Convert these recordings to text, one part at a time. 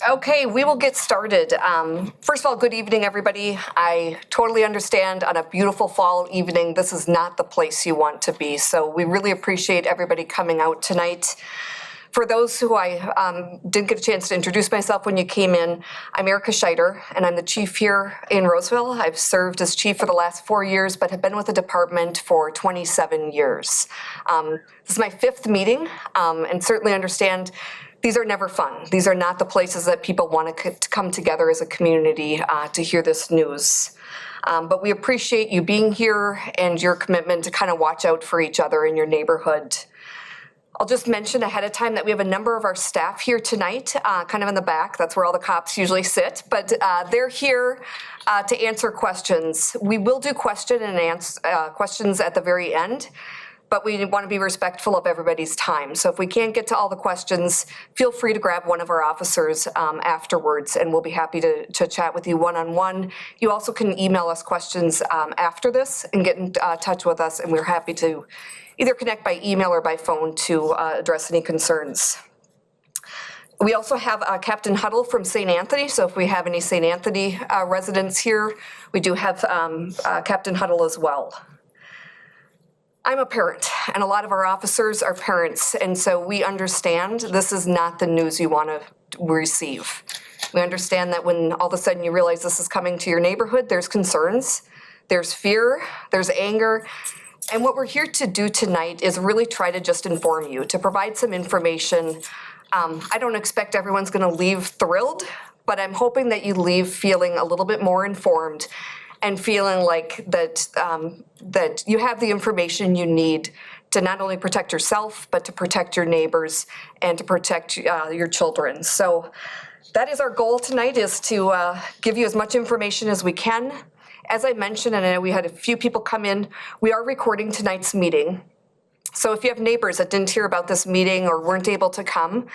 Okay, we will get started. First of all, good evening, everybody. I totally understand on a beautiful fall evening, this is not the place you want to be. So we really appreciate everybody coming out tonight. For those who I didn't get a chance to introduce myself when you came in, I'm Erica Scheider, and I'm the chief here in Roseville. I've served as chief for the last 4 years, but have been with the department for 27 years. This is my 5th meeting, and certainly understand these are never fun. These are not the places that people want to come together as a community to hear this news. But we appreciate you being here and your commitment to kind of watch out for each other in your neighborhood. I'll just mention ahead of time that we have a number of our staff here tonight, kind of in the back. That's where all the cops usually sit, but they're here to answer questions. We will do questions at the very end, but we want to be respectful of everybody's time. So if we can't get to all the questions, feel free to grab one of our officers afterwards, and we'll be happy to chat with you one-on-one. You also can email us questions after this and get in touch with us, and we're happy to either connect by email or by phone to address any concerns. We also have Captain Huddle from St. Anthony, so if we have any St. Anthony residents here, we do have Captain Huddle as well. I'm a parent, and a lot of our officers are parents, and so we understand this is not the news you want to receive. We understand that when all of a sudden you realize this is coming to your neighborhood, there's concerns, there's fear, there's anger. And what we're here to do tonight is really try to just inform you, to provide some information. I don't expect everyone's going to leave thrilled, but I'm hoping that you leave feeling a little bit more informed and feeling like that that you have the information you need to not only protect yourself, but to protect your neighbors and to protect your children. So that is our goal tonight, is to give you as much information as we can. As I mentioned, and I know we had a few people come in, we are recording tonight's meeting. So if you have neighbors that didn't hear about this meeting or weren't able to come,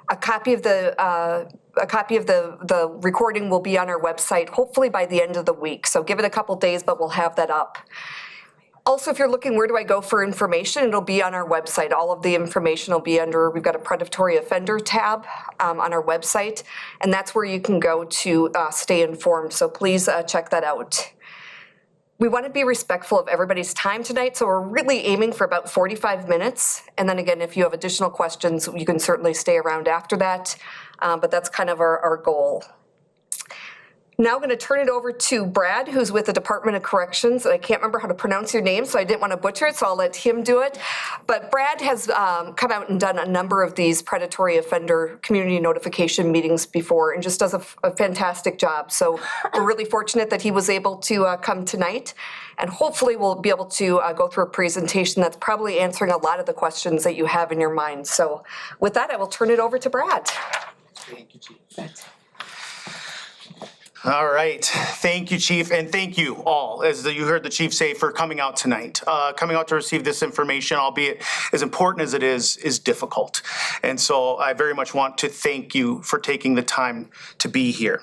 a copy of the recording will be on our website, hopefully by the end of the week. So give it a couple days, but we'll have that up. Also, if you're looking, where do I go for information? It'll be on our website. All of the information will be under, we've got a predatory offender tab on our website, and that's where you can go to stay informed. So please check that out. We want to be respectful of everybody's time tonight, so we're really aiming for about 45 minutes. And then again, if you have additional questions, you can certainly stay around after that, but that's kind of our goal. Now I'm going to turn it over to Brad, who's with the Department of Corrections. And I can't remember how to pronounce your name, so I didn't want to butcher it, so I'll let him do it. But Brad has come out and done a number of these predatory offender community notification meetings before and just does a fantastic job. So we're really fortunate that he was able to come tonight. And hopefully we'll be able to go through a presentation that's probably answering a lot of the questions that you have in your mind. So with that, I will turn it over to Brad. Thank you, Chief. All right. Thank you, Chief, and thank you all, as you heard the Chief say, for coming out tonight. Coming out to receive this information, albeit as important as it is difficult. And so I very much want to thank you for taking the time to be here.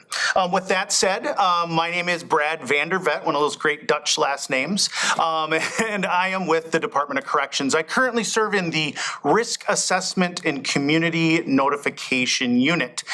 With that said, my name is Brad Vandervet, one of those great Dutch last names, and I am with the Department of Corrections. I currently serve in the Risk Assessment and Community Notification Unit.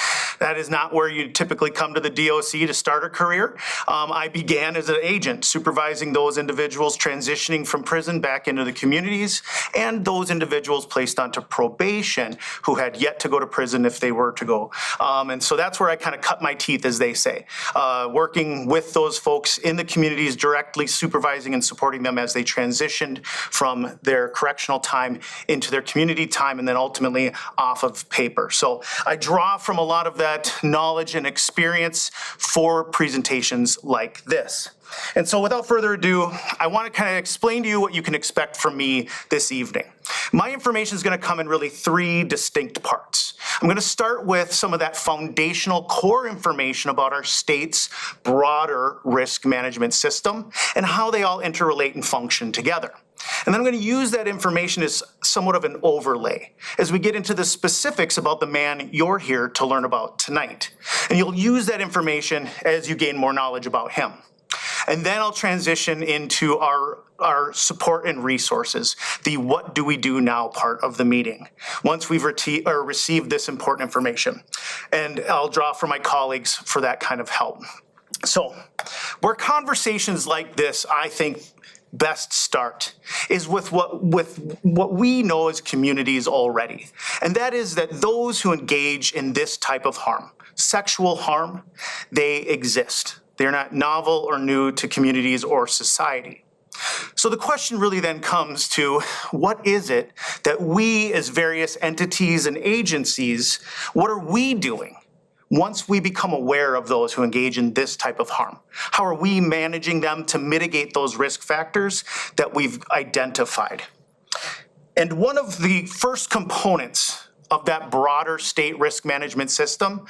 That is not where you typically come to the DOC to start a career. I began as an agent supervising those individuals transitioning from prison back into the communities and those individuals placed onto probation who had yet to go to prison if they were to go. And so that's where I kind of cut my teeth, as they say, working with those folks in the communities, directly supervising and supporting them as they transitioned from their correctional time into their community time and then ultimately off of paper. So I draw from a lot of that knowledge and experience for presentations like this. And so without further ado, I want to kind of explain to you what you can expect from me this evening. My information is going to come in really 3 distinct parts. I'm going to start with some of that foundational core information about our state's broader risk management system and how they all interrelate and function together. And then I'm going to use that information as somewhat of an overlay as we get into the specifics about the man you're here to learn about tonight. And you'll use that information as you gain more knowledge about him. And then I'll transition into our support and resources, the what do we do now part of the meeting, once we've received this important information. And I'll draw from my colleagues for that kind of help. So where conversations like this, I think, best start is with what we know as communities already. And that is that those who engage in this type of harm, sexual harm, they exist. They're not novel or new to communities or society. So the question really then comes to, what is it that we as various entities and agencies, what are we doing once we become aware of those who engage in this type of harm? How are we managing them to mitigate those risk factors that we've identified? And one of the first components of that broader state risk management system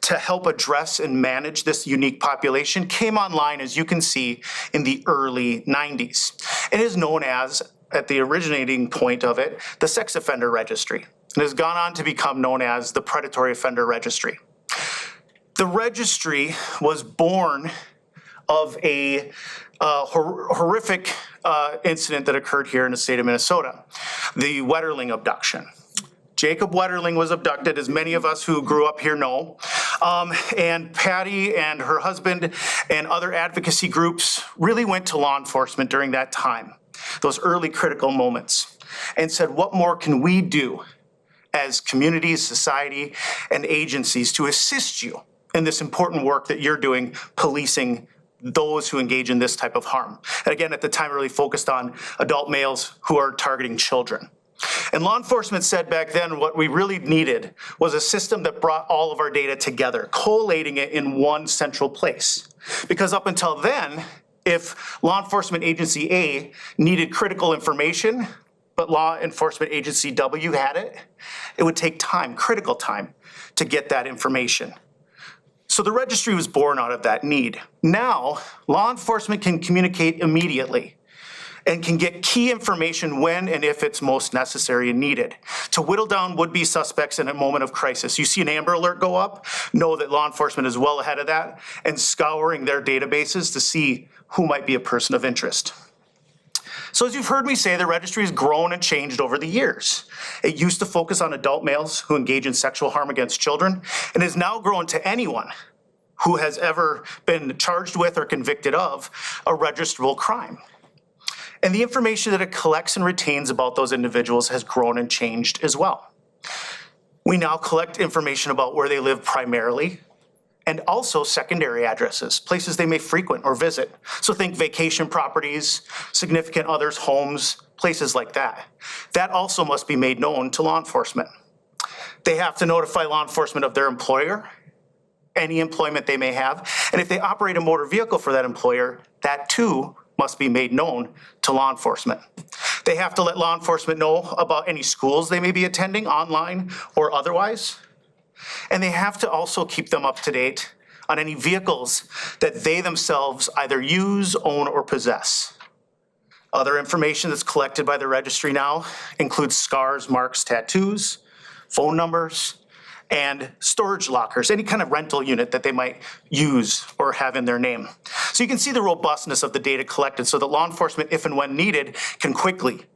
to help address and manage this unique population came online, as you can see, in the early 90s. It is known as, at the originating point of it, the Sex Offender Registry. It has gone on to become known as the Predatory Offender Registry. The registry was born of a horrific incident that occurred here in the state of Minnesota, the Wetterling abduction. Jacob Wetterling was abducted, as many of us who grew up here know, and Patty and her husband and other advocacy groups really went to law enforcement during that time, those early critical moments, and said, what more can we do as communities, society, and agencies to assist you in this important work that you're doing, policing those who engage in this type of harm? And again, at the time, really focused on adult males who are targeting children. And law enforcement said back then what we really needed was a system that brought all of our data together, collating it in one central place. Because up until then, if law enforcement agency A needed critical information, but law enforcement agency W had it, it would take time, critical time, to get that information. So the registry was born out of that need. Now, law enforcement can communicate immediately and can get key information when and if it's most necessary and needed to whittle down would-be suspects in a moment of crisis. You see an Amber Alert go up, know that law enforcement is well ahead of that and scouring their databases to see who might be a person of interest. So as you've heard me say, the registry has grown and changed over the years. It used to focus on adult males who engage in sexual harm against children and has now grown to anyone who has ever been charged with or convicted of a registrable crime. And the information that it collects and retains about those individuals has grown and changed as well. We now collect information about where they live primarily, and also secondary addresses, places they may frequent or visit. So think vacation properties, significant others' homes, places like that. That also must be made known to law enforcement. They have to notify law enforcement of their employer, any employment they may have, and if they operate a motor vehicle for that employer, that too must be made known to law enforcement. They have to let law enforcement know about any schools they may be attending, online or otherwise. And they have to also keep them up to date on any vehicles that they themselves either use, own, or possess. Other information that's collected by the registry now includes scars, marks, tattoos, phone numbers, and storage lockers, any kind of rental unit that they might use or have in their name. So you can see the robustness of the data collected so that law enforcement, if and when needed, can quickly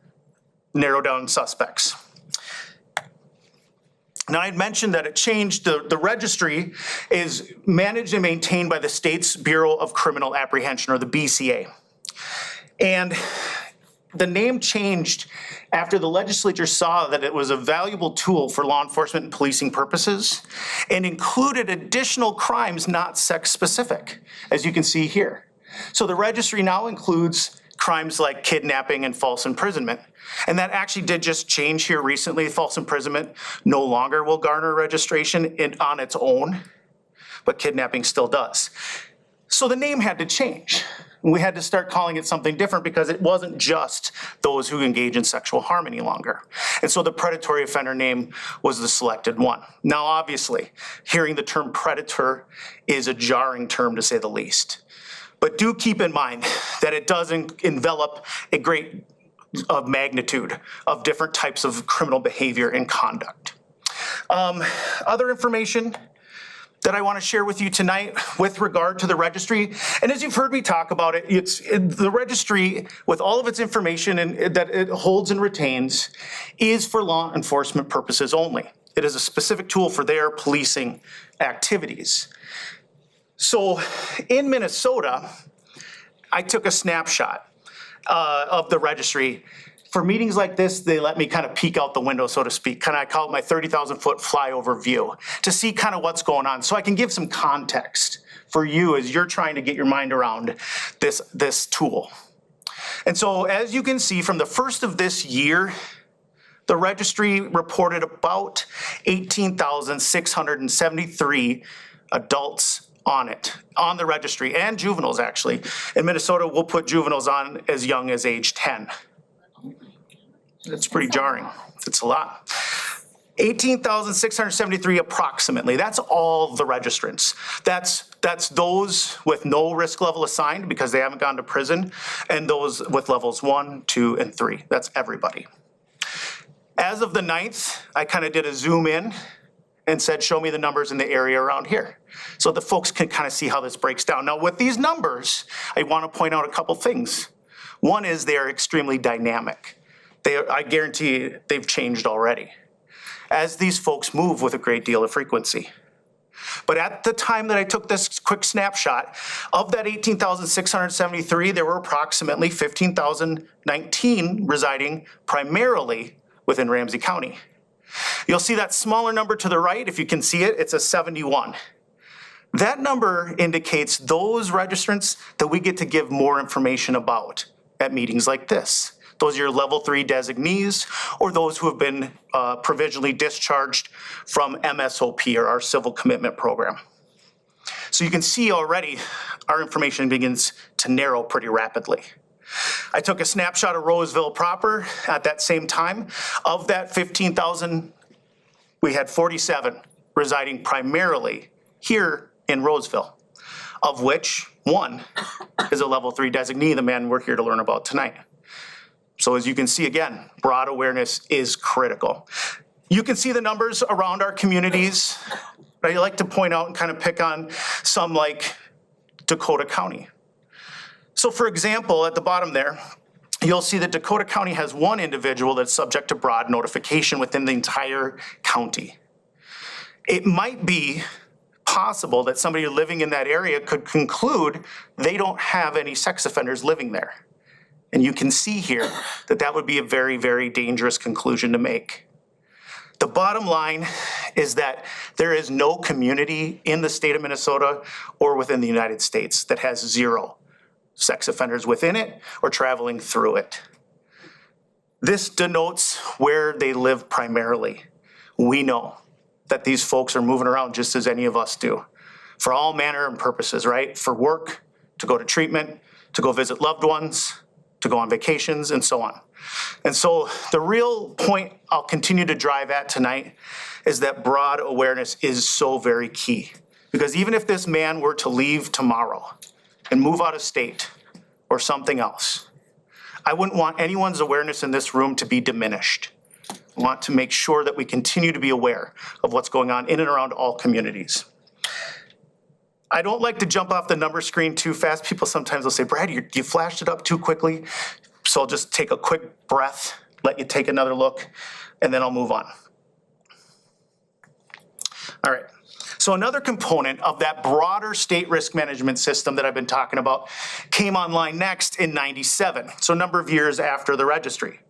narrow down suspects. Now, I had mentioned that it changed. The registry is managed and maintained by the state's Bureau of Criminal Apprehension, or the BCA. And the name changed after the legislature saw that it was a valuable tool for law enforcement and policing purposes and included additional crimes not sex-specific, as you can see here. So the registry now includes crimes like kidnapping and false imprisonment. And that actually did just change here recently. False imprisonment no longer will garner registration on its own, but kidnapping still does. So the name had to change. We had to start calling it something different because it wasn't just those who engage in sexual harm any longer. And so the predatory offender name was the selected one. Now, obviously, hearing the term predator is a jarring term to say the least. But do keep in mind that it does envelop a great magnitude of different types of criminal behavior and conduct. Other information that I want to share with you tonight with regard to the registry. And as you've heard me talk about it, the registry, with all of its information that it holds and retains, is for law enforcement purposes only. It is a specific tool for their policing activities. So in Minnesota, I took a snapshot of the registry. For meetings like this, they let me kind of peek out the window, so to speak. I call it my 30,000-foot flyover view to see kind of what's going on, so I can give some context for you as you're trying to get your mind around this tool. And so as you can see, from the first of this year, the registry reported about 18,673 adults on the registry, and juveniles actually. In Minnesota, we'll put juveniles on as young as age 10. It's pretty jarring. It's a lot. 18,673 approximately. That's all the registrants. That's those with no risk level assigned because they haven't gone to prison, and those with levels 1, 2, and 3. That's everybody. As of the 9th, I kind of did a zoom in and said, show me the numbers in the area around here, so the folks can kind of see how this breaks down. Now, with these numbers, I want to point out a couple things. One is they are extremely dynamic. I guarantee they've changed already, as these folks move with a great deal of frequency. But at the time that I took this quick snapshot, of that 18,673, there were approximately 15,019 residing primarily within Ramsey County. You'll see that smaller number to the right, if you can see it, it's a 71. That number indicates those registrants that we get to give more information about at meetings like this. Those are your level 3 designees, or those who have been provisionally discharged from MSOP, or our Civil Commitment Program. So you can see already our information begins to narrow pretty rapidly. I took a snapshot of Roseville proper at that same time. Of that 15,000, we had 47 residing primarily here in Roseville, of which one is a level 3 designee, the man we're here to learn about tonight. So as you can see, again, broad awareness is critical. You can see the numbers around our communities. I like to point out and kind of pick on some like Dakota County. So for example, at the bottom there, you'll see that Dakota County has one individual that's subject to broad notification within the entire county. It might be possible that somebody living in that area could conclude they don't have any sex offenders living there. And you can see here that that would be a very, very dangerous conclusion to make. The bottom line is that there is no community in the state of Minnesota or within the United States that has 0 sex offenders within it or traveling through it. This denotes where they live primarily. We know that these folks are moving around just as any of us do, for all manner of purposes, right? For work, to go to treatment, to go visit loved ones, to go on vacations, and so on. And so the real point I'll continue to drive at tonight is that broad awareness is so very key. Because even if this man were to leave tomorrow and move out of state or something else, I wouldn't want anyone's awareness in this room to be diminished. I want to make sure that we continue to be aware of what's going on in and around all communities. I don't like to jump off the number screen too fast. People sometimes will say, Brad, you flashed it up too quickly. So I'll just take a quick breath, let you take another look, and then I'll move on. All right. So another component of that broader state risk management system that I've been talking about came online next in '97, so a number of years after the registry.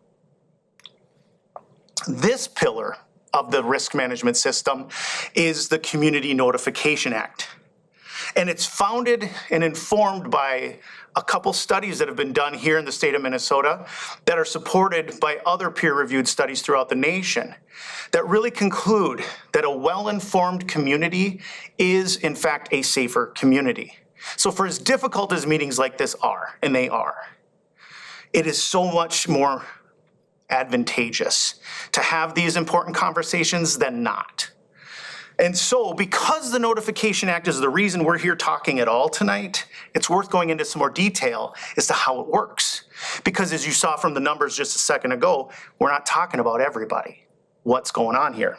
This pillar of the risk management system is the Community Notification Act. And it's founded and informed by a couple studies that have been done here in the state of Minnesota that are supported by other peer-reviewed studies throughout the nation that really conclude that a well-informed community is, in fact, a safer community. So for as difficult as meetings like this are, and they are, it is so much more advantageous to have these important conversations than not. And so, because the Notification Act is the reason we're here talking at all tonight, it's worth going into some more detail as to how it works. Because as you saw from the numbers just a second ago, we're not talking about everybody. What's going on here?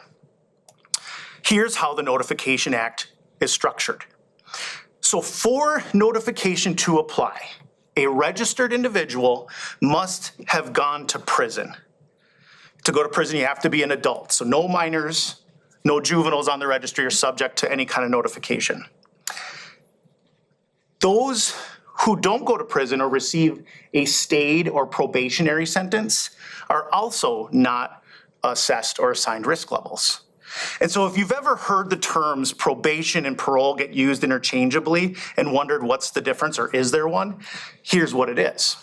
Here's how the Notification Act is structured. So for notification to apply, a registered individual must have gone to prison. To go to prison, you have to be an adult. So no minors, no juveniles on the registry are subject to any kind of notification. Those who don't go to prison or receive a stayed or probationary sentence are also not assessed or assigned risk levels. And so if you've ever heard the terms probation and parole get used interchangeably and wondered what's the difference or is there one, here's what it is.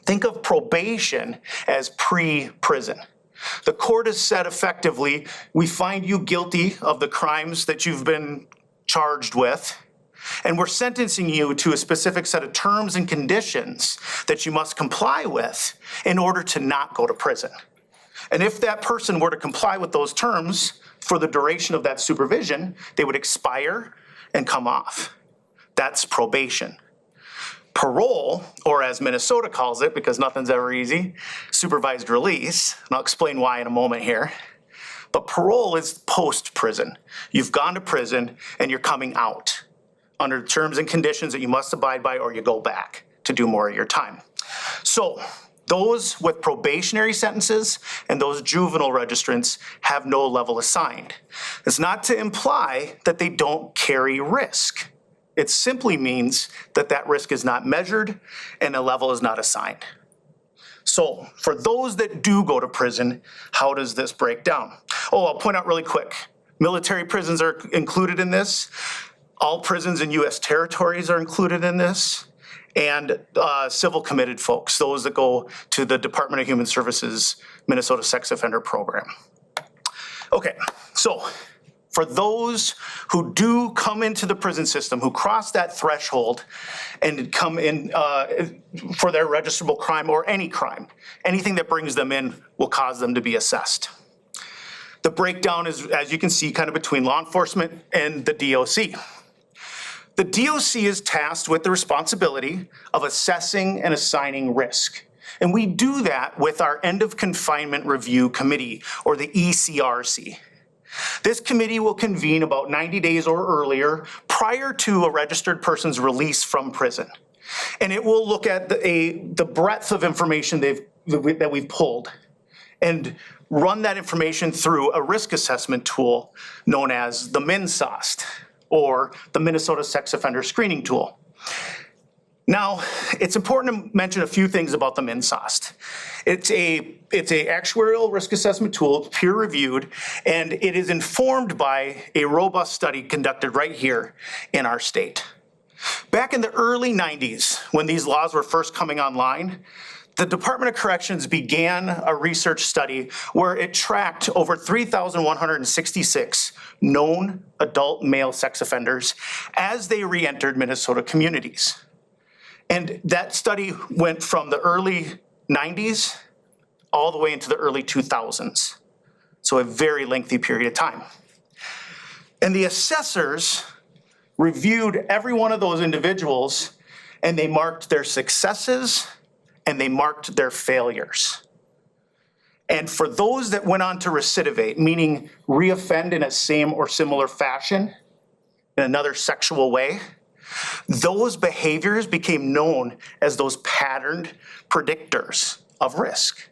Think of probation as pre-prison. The court has said effectively, we find you guilty of the crimes that you've been charged with, and we're sentencing you to a specific set of terms and conditions that you must comply with in order to not go to prison. And if that person were to comply with those terms for the duration of that supervision, they would expire and come off. That's probation. Parole, or as Minnesota calls it, because nothing's ever easy, supervised release, and I'll explain why in a moment here, but parole is post-prison. You've gone to prison and you're coming out under terms and conditions that you must abide by or you go back to do more of your time. So those with probationary sentences and those juvenile registrants have no level assigned. It's not to imply that they don't carry risk. It simply means that that risk is not measured and a level is not assigned. So for those that do go to prison, how does this break down? Oh, I'll point out really quick. Military prisons are included in this. All prisons in U.S. territories are included in this. And civil committed folks, those that go to the Department of Human Services Minnesota Sex Offender Program. Okay, so for those who do come into the prison system, who cross that threshold and come in for their registrable crime or any crime, anything that brings them in will cause them to be assessed. The breakdown is, as you can see, kind of between law enforcement and the DOC. The DOC is tasked with the responsibility of assessing and assigning risk. And we do that with our End of Confinement Review Committee, or the ECRC. This committee will convene about 90 days or earlier prior to a registered person's release from prison. And it will look at the breadth of information that we've pulled and run that information through a risk assessment tool known as the MinSOST, or the Minnesota Sex Offender Screening Tool. Now, it's important to mention a few things about the MinSOST. It's a actuarial risk assessment tool, it's peer reviewed, and it is informed by a robust study conducted right here in our state. Back in the early 90s, when these laws were first coming online, the Department of Corrections began a research study where it tracked over 3,166 known adult male sex offenders as they re-entered Minnesota communities. And that study went from the early 90s all the way into the early 2000s. So a very lengthy period of time. And the assessors reviewed every one of those individuals and they marked their successes and they marked their failures. And for those that went on to recidivate, meaning reoffend in a same or similar fashion, in another sexual way, those behaviors became known as those patterned predictors of risk.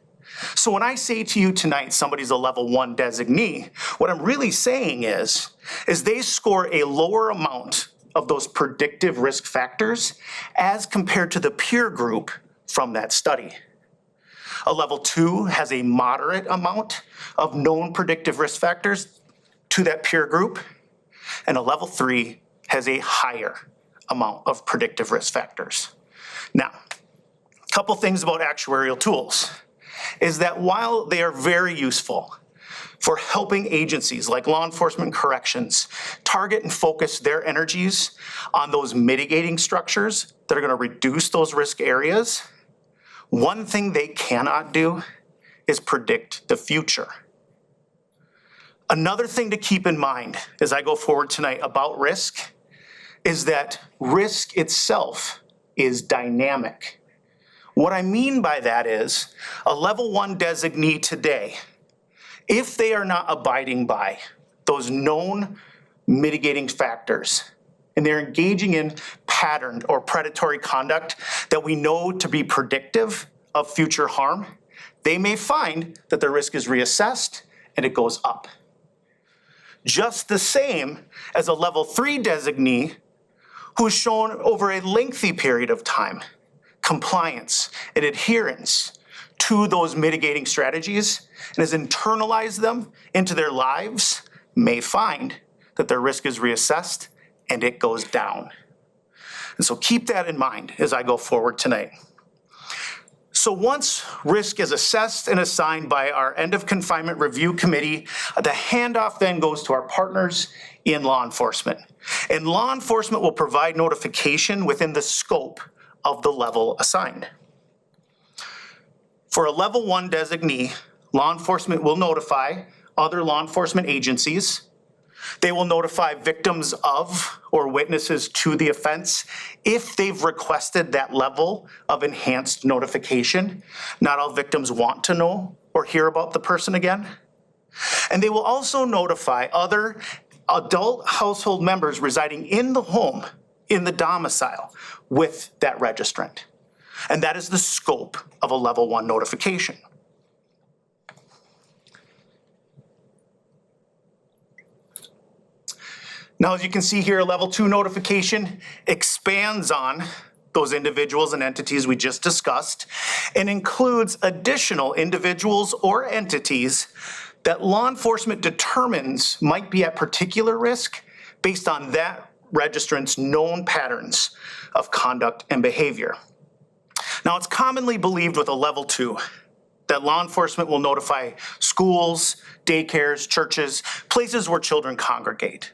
So when I say to you tonight, somebody's a level 1 designee, what I'm really saying is they score a lower amount of those predictive risk factors as compared to the peer group from that study. A level 2 has a moderate amount of known predictive risk factors to that peer group, and a level 3 has a higher amount of predictive risk factors. Now, a couple things about actuarial tools is that while they are very useful for helping agencies like law enforcement and corrections target and focus their energies on those mitigating structures that are going to reduce those risk areas, one thing they cannot do is predict the future. Another thing to keep in mind as I go forward tonight about risk is that risk itself is dynamic. What I mean by that is a level 1 designee today, if they are not abiding by those known mitigating factors, and they're engaging in patterned or predatory conduct that we know to be predictive of future harm, they may find that their risk is reassessed and it goes up. Just the same as a level 3 designee who's shown over a lengthy period of time compliance and adherence to those mitigating strategies and has internalized them into their lives may find that their risk is reassessed and it goes down. And so keep that in mind as I go forward tonight. So once risk is assessed and assigned by our end of confinement review committee, the handoff then goes to our partners in law enforcement. And law enforcement will provide notification within the scope of the level assigned. For a level 1 designee, law enforcement will notify other law enforcement agencies. They will notify victims of or witnesses to the offense if they've requested that level of enhanced notification. Not all victims want to know or hear about the person again. And they will also notify other adult household members residing in the home, in the domicile, with that registrant. And that is the scope of a level 1 notification. Now, as you can see here, a level 2 notification expands on those individuals and entities we just discussed and includes additional individuals or entities that law enforcement determines might be at particular risk based on that registrant's known patterns of conduct and behavior. Now, it's commonly believed with a level 2 that law enforcement will notify schools, daycares, churches, places where children congregate.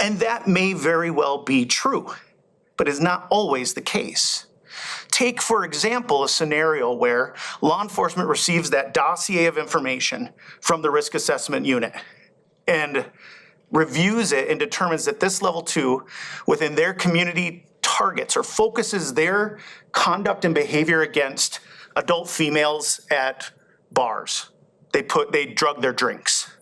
And that may very well be true, but is not always the case. Take, for example, a scenario where law enforcement receives that dossier of information from the risk assessment unit and reviews it and determines that this level 2 within their community targets or focuses their conduct and behavior against adult females at bars. They drug their drinks.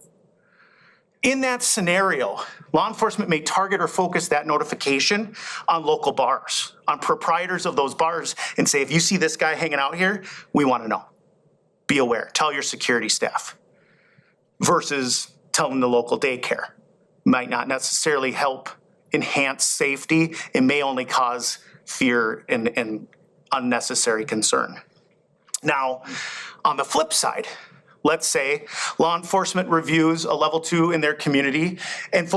In that scenario, law enforcement may target or focus that notification on local bars, on proprietors of those bars, and say, if you see this guy hanging out here, we want to know. Be aware. Tell your security staff. Versus telling the local daycare. Might not necessarily help enhance safety. It may only cause fear and unnecessary concern. Now, on the flip side, let's say law enforcement reviews a level 2 in their community and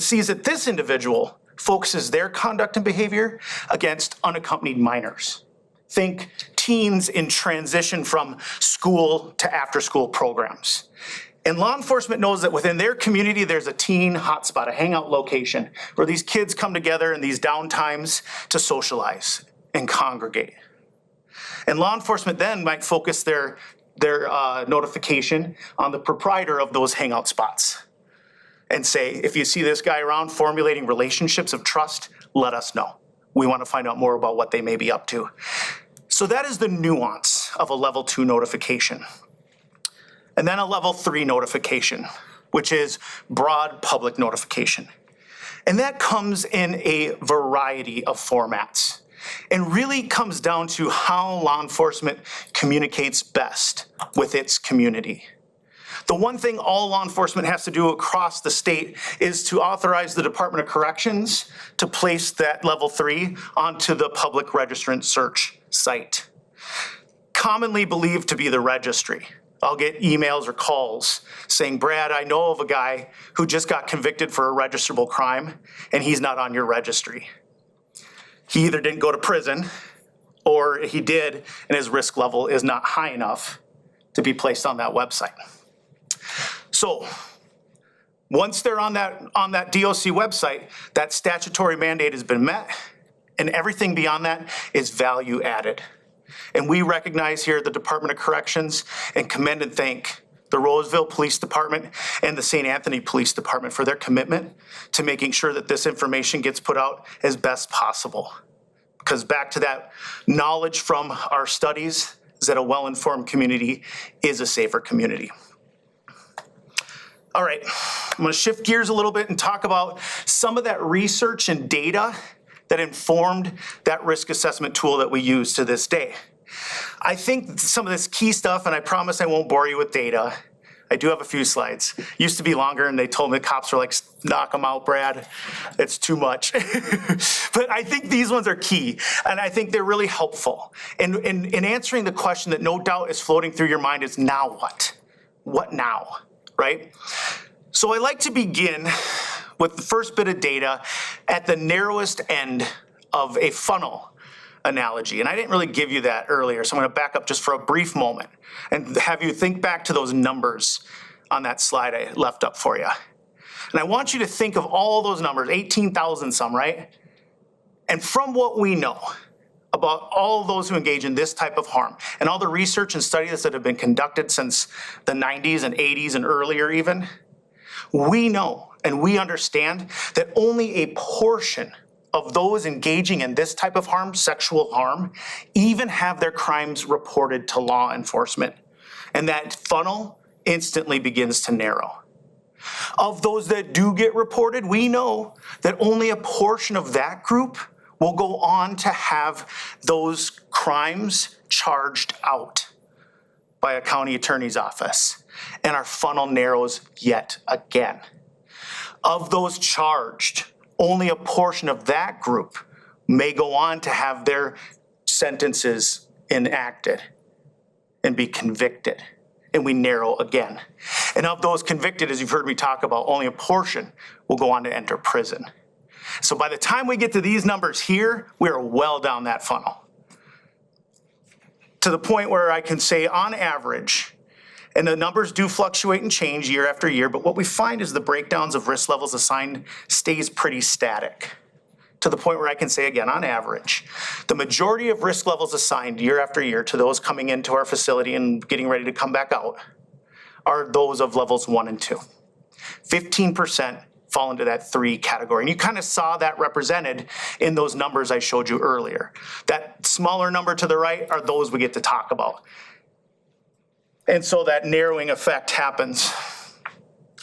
sees that this individual focuses their conduct and behavior against unaccompanied minors. Think teens in transition from school to after-school programs. And law enforcement knows that within their community, there's a teen hotspot, a hangout location, where these kids come together in these downtimes to socialize and congregate. And law enforcement then might focus their notification on the proprietor of those hangout spots and say, if you see this guy around formulating relationships of trust, let us know. We want to find out more about what they may be up to. So that is the nuance of a level 2 notification. And then a level 3 notification, which is broad public notification. And that comes in a variety of formats and really comes down to how law enforcement communicates best with its community. The one thing all law enforcement has to do across the state is to authorize the Department of Corrections to place that level 3 onto the public registrant search site. Commonly believed to be the registry. I'll get emails or calls saying, Brad, I know of a guy who just got convicted for a registrable crime and he's not on your registry. He either didn't go to prison or he did and his risk level is not high enough to be placed on that website. So once they're on that DOC website, that statutory mandate has been met and everything beyond that is value added. And we recognize here at the Department of Corrections and commend and thank the Roseville Police Department and the St. Anthony Police Department for their commitment to making sure that this information gets put out as best possible. Because back to that knowledge from our studies is that a well-informed community is a safer community. All right, I'm going to shift gears a little bit and talk about some of that research and data that informed that risk assessment tool that we use to this day. I think some of this key stuff, and I promise I won't bore you with data. I do have a few slides. Used to be longer, and they told me the cops were like, knock them out, Brad. It's too much. But I think these ones are key, and I think they're really helpful. In answering the question that no doubt is floating through your mind is, now what? What now, right? So I like to begin with the first bit of data at the narrowest end of a funnel analogy. And I didn't really give you that earlier, so I'm going to back up just for a brief moment and have you think back to those numbers on that slide I left up for you. And I want you to think of all those numbers, 18,000 some, right? And from what we know about all of those who engage in this type of harm and all the research and studies that have been conducted since the 90s and 80s and earlier even, we know and we understand that only a portion of those engaging in this type of harm, sexual harm, even have their crimes reported to law enforcement. And that funnel instantly begins to narrow. Of those that do get reported, we know that only a portion of that group will go on to have those crimes charged out by a county attorney's office. And our funnel narrows yet again. Of those charged, only a portion of that group may go on to have their sentences enacted and be convicted. And we narrow again. And of those convicted, as you've heard me talk about, only a portion will go on to enter prison. So by the time we get to these numbers here, we are well down that funnel. To the point where I can say on average, and the numbers do fluctuate and change year after year, but what we find is the breakdowns of risk levels assigned stays pretty static. To the point where I can say again, on average, the majority of risk levels assigned year after year to those coming into our facility and getting ready to come back out are those of levels 1 and 2. 15% fall into that 3 category. And you kind of saw that represented in those numbers I showed you earlier. That smaller number to the right are those we get to talk about. And so that narrowing effect happens.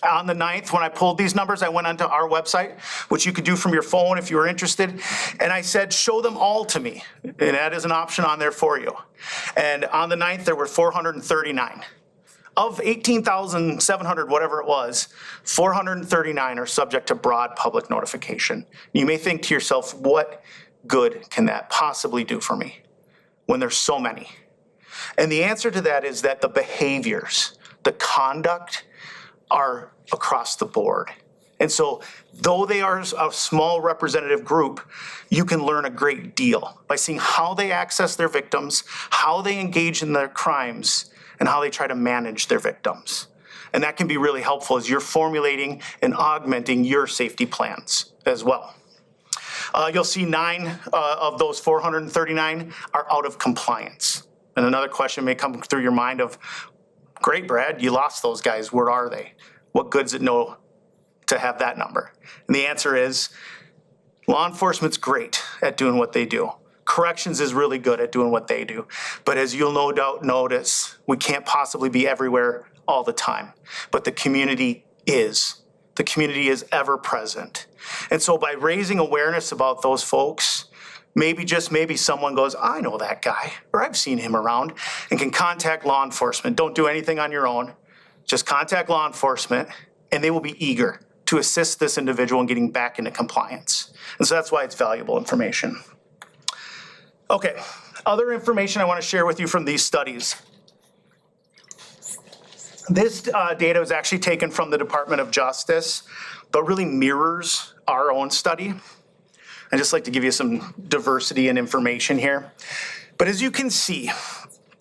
On the 9th, when I pulled these numbers, I went onto our website, which you could do from your phone if you were interested, and I said, show them all to me. And that is an option on there for you. And on the 9th, there were 439. Of 18,700, whatever it was, 439 are subject to broad public notification. You may think to yourself, what good can that possibly do for me when there's so many? And the answer to that is that the behaviors, the conduct are across the board. And so though they are a small representative group, you can learn a great deal by seeing how they access their victims, how they engage in their crimes, and how they try to manage their victims. And that can be really helpful as you're formulating and augmenting your safety plans as well. You'll see 9 of those 439 are out of compliance. And another question may come through your mind of, great, Brad, you lost those guys. Where are they? What good does it know to have that number? And the answer is, law enforcement's great at doing what they do. Corrections is really good at doing what they do. But as you'll no doubt notice, we can't possibly be everywhere all the time. But the community is. The community is ever present. And so by raising awareness about those folks, maybe, just maybe, someone goes, I know that guy, or I've seen him around, and can contact law enforcement. Don't do anything on your own. Just contact law enforcement, and they will be eager to assist this individual in getting back into compliance. And so that's why it's valuable information. Okay, other information I want to share with you from these studies. This data was actually taken from the Department of Justice, but really mirrors our own study. I'd just like to give you some diversity and information here. But as you can see,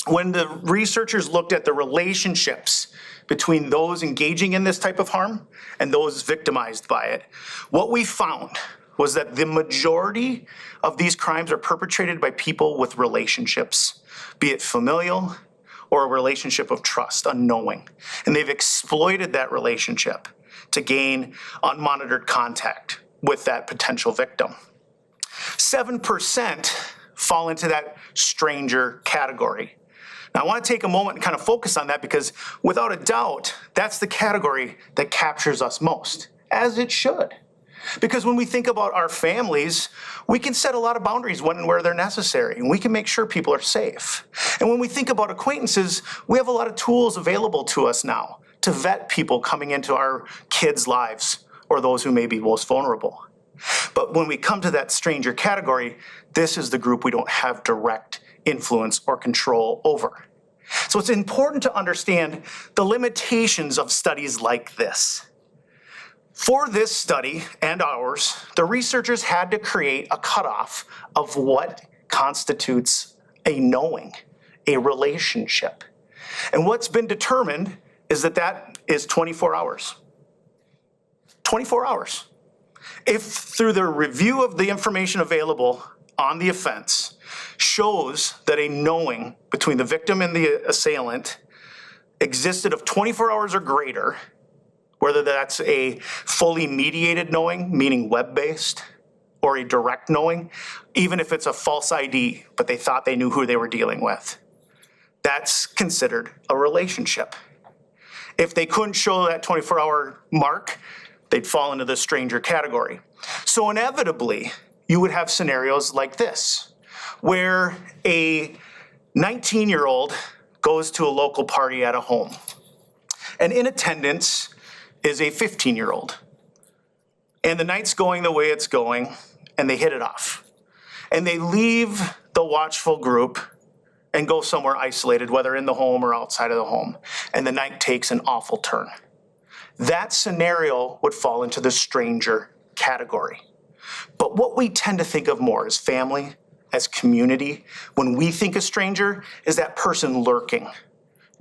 when the researchers looked at the relationships between those engaging in this type of harm and those victimized by it, what we found was that the majority of these crimes are perpetrated by people with relationships, be it familial or a relationship of trust, unknowing. And they've exploited that relationship to gain unmonitored contact with that potential victim. 7% fall into that stranger category. Now, I want to take a moment and kind of focus on that because without a doubt, that's the category that captures us most, as it should. Because when we think about our families, we can set a lot of boundaries when and where they're necessary, and we can make sure people are safe. And when we think about acquaintances, we have a lot of tools available to us now to vet people coming into our kids' lives or those who may be most vulnerable. But when we come to that stranger category, this is the group we don't have direct influence or control over. So it's important to understand the limitations of studies like this. For this study and ours, the researchers had to create a cutoff of what constitutes a knowing, a relationship. And what's been determined is that that is 24 hours. 24 hours. If through the review of the information available on the offense shows that a knowing between the victim and the assailant existed of 24 hours or greater, whether that's a fully mediated knowing, meaning web-based, or a direct knowing, even if it's a false ID, but they thought they knew who they were dealing with, that's considered a relationship. If they couldn't show that 24-hour mark, they'd fall into the stranger category. So inevitably, you would have scenarios like this, where a 19-year-old goes to a local party at a home, and in attendance is a 15-year-old. And the night's going the way it's going, and they hit it off. And they leave the watchful group and go somewhere isolated, whether in the home or outside of the home. And the night takes an awful turn. That scenario would fall into the stranger category. But what we tend to think of more as family, as community, when we think of stranger, is that person lurking,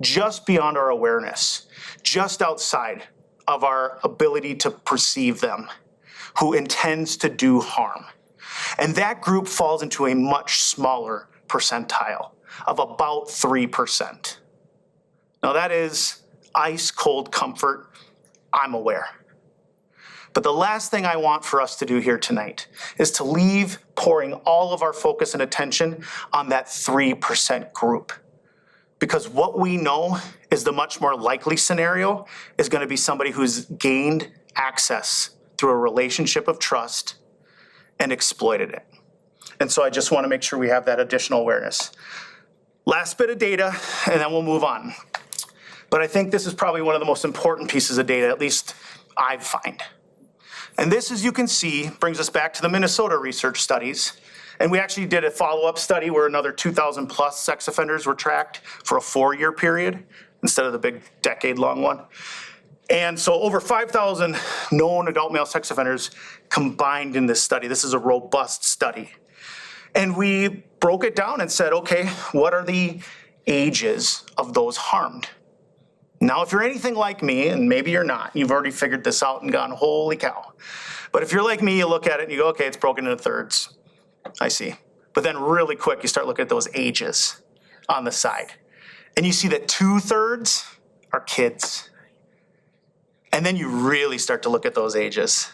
just beyond our awareness, just outside of our ability to perceive them, who intends to do harm. And that group falls into a much smaller percentile of about 3%. Now that is ice cold comfort, I'm aware. But the last thing I want for us to do here tonight is to leave pouring all of our focus and attention on that 3% group. Because what we know is the much more likely scenario is going to be somebody who's gained access through a relationship of trust and exploited it. And so I just want to make sure we have that additional awareness. Last bit of data, and then we'll move on. But I think this is probably one of the most important pieces of data, at least I find. And this, as you can see, brings us back to the Minnesota research studies. And we actually did a follow-up study where another 2,000 plus sex offenders were tracked for a 4-year period instead of the big decade-long one. And so over 5,000 known adult male sex offenders combined in this study. This is a robust study. And we broke it down and said, okay, what are the ages of those harmed? Now, if you're anything like me, and maybe you're not, you've already figured this out and gone, holy cow. But if you're like me, you look at it and you go, okay, it's broken into thirds. I see. But then really quick, you start looking at those ages on the side. And you see that 2/3 are kids. And then you really start to look at those ages.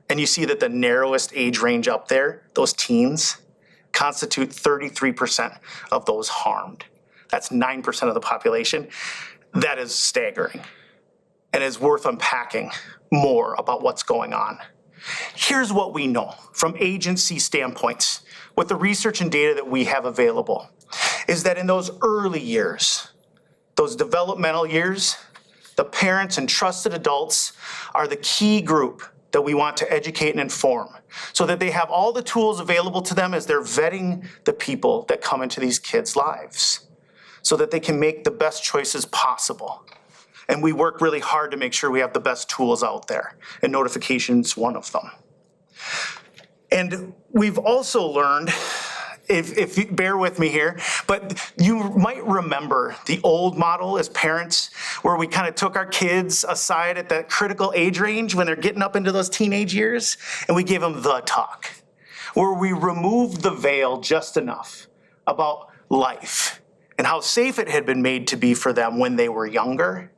And you see that the narrowest age range up there, those teens, constitute 33% of those harmed. That's 9% of the population. That is staggering and is worth unpacking more about what's going on. Here's what we know from agency standpoints with the research and data that we have available is that in those early years, those developmental years, the parents and trusted adults are the key group that we want to educate and inform so that they have all the tools available to them as they're vetting the people that come into these kids' lives so that they can make the best choices possible. And we work really hard to make sure we have the best tools out there, and notification's one of them. And we've also learned, if you bear with me here, but you might remember the old model as parents where we kind of took our kids aside at that critical age range when they're getting up into those teenage years, and we gave them the talk, where we removed the veil just enough about life and how safe it had been made to be for them when they were younger,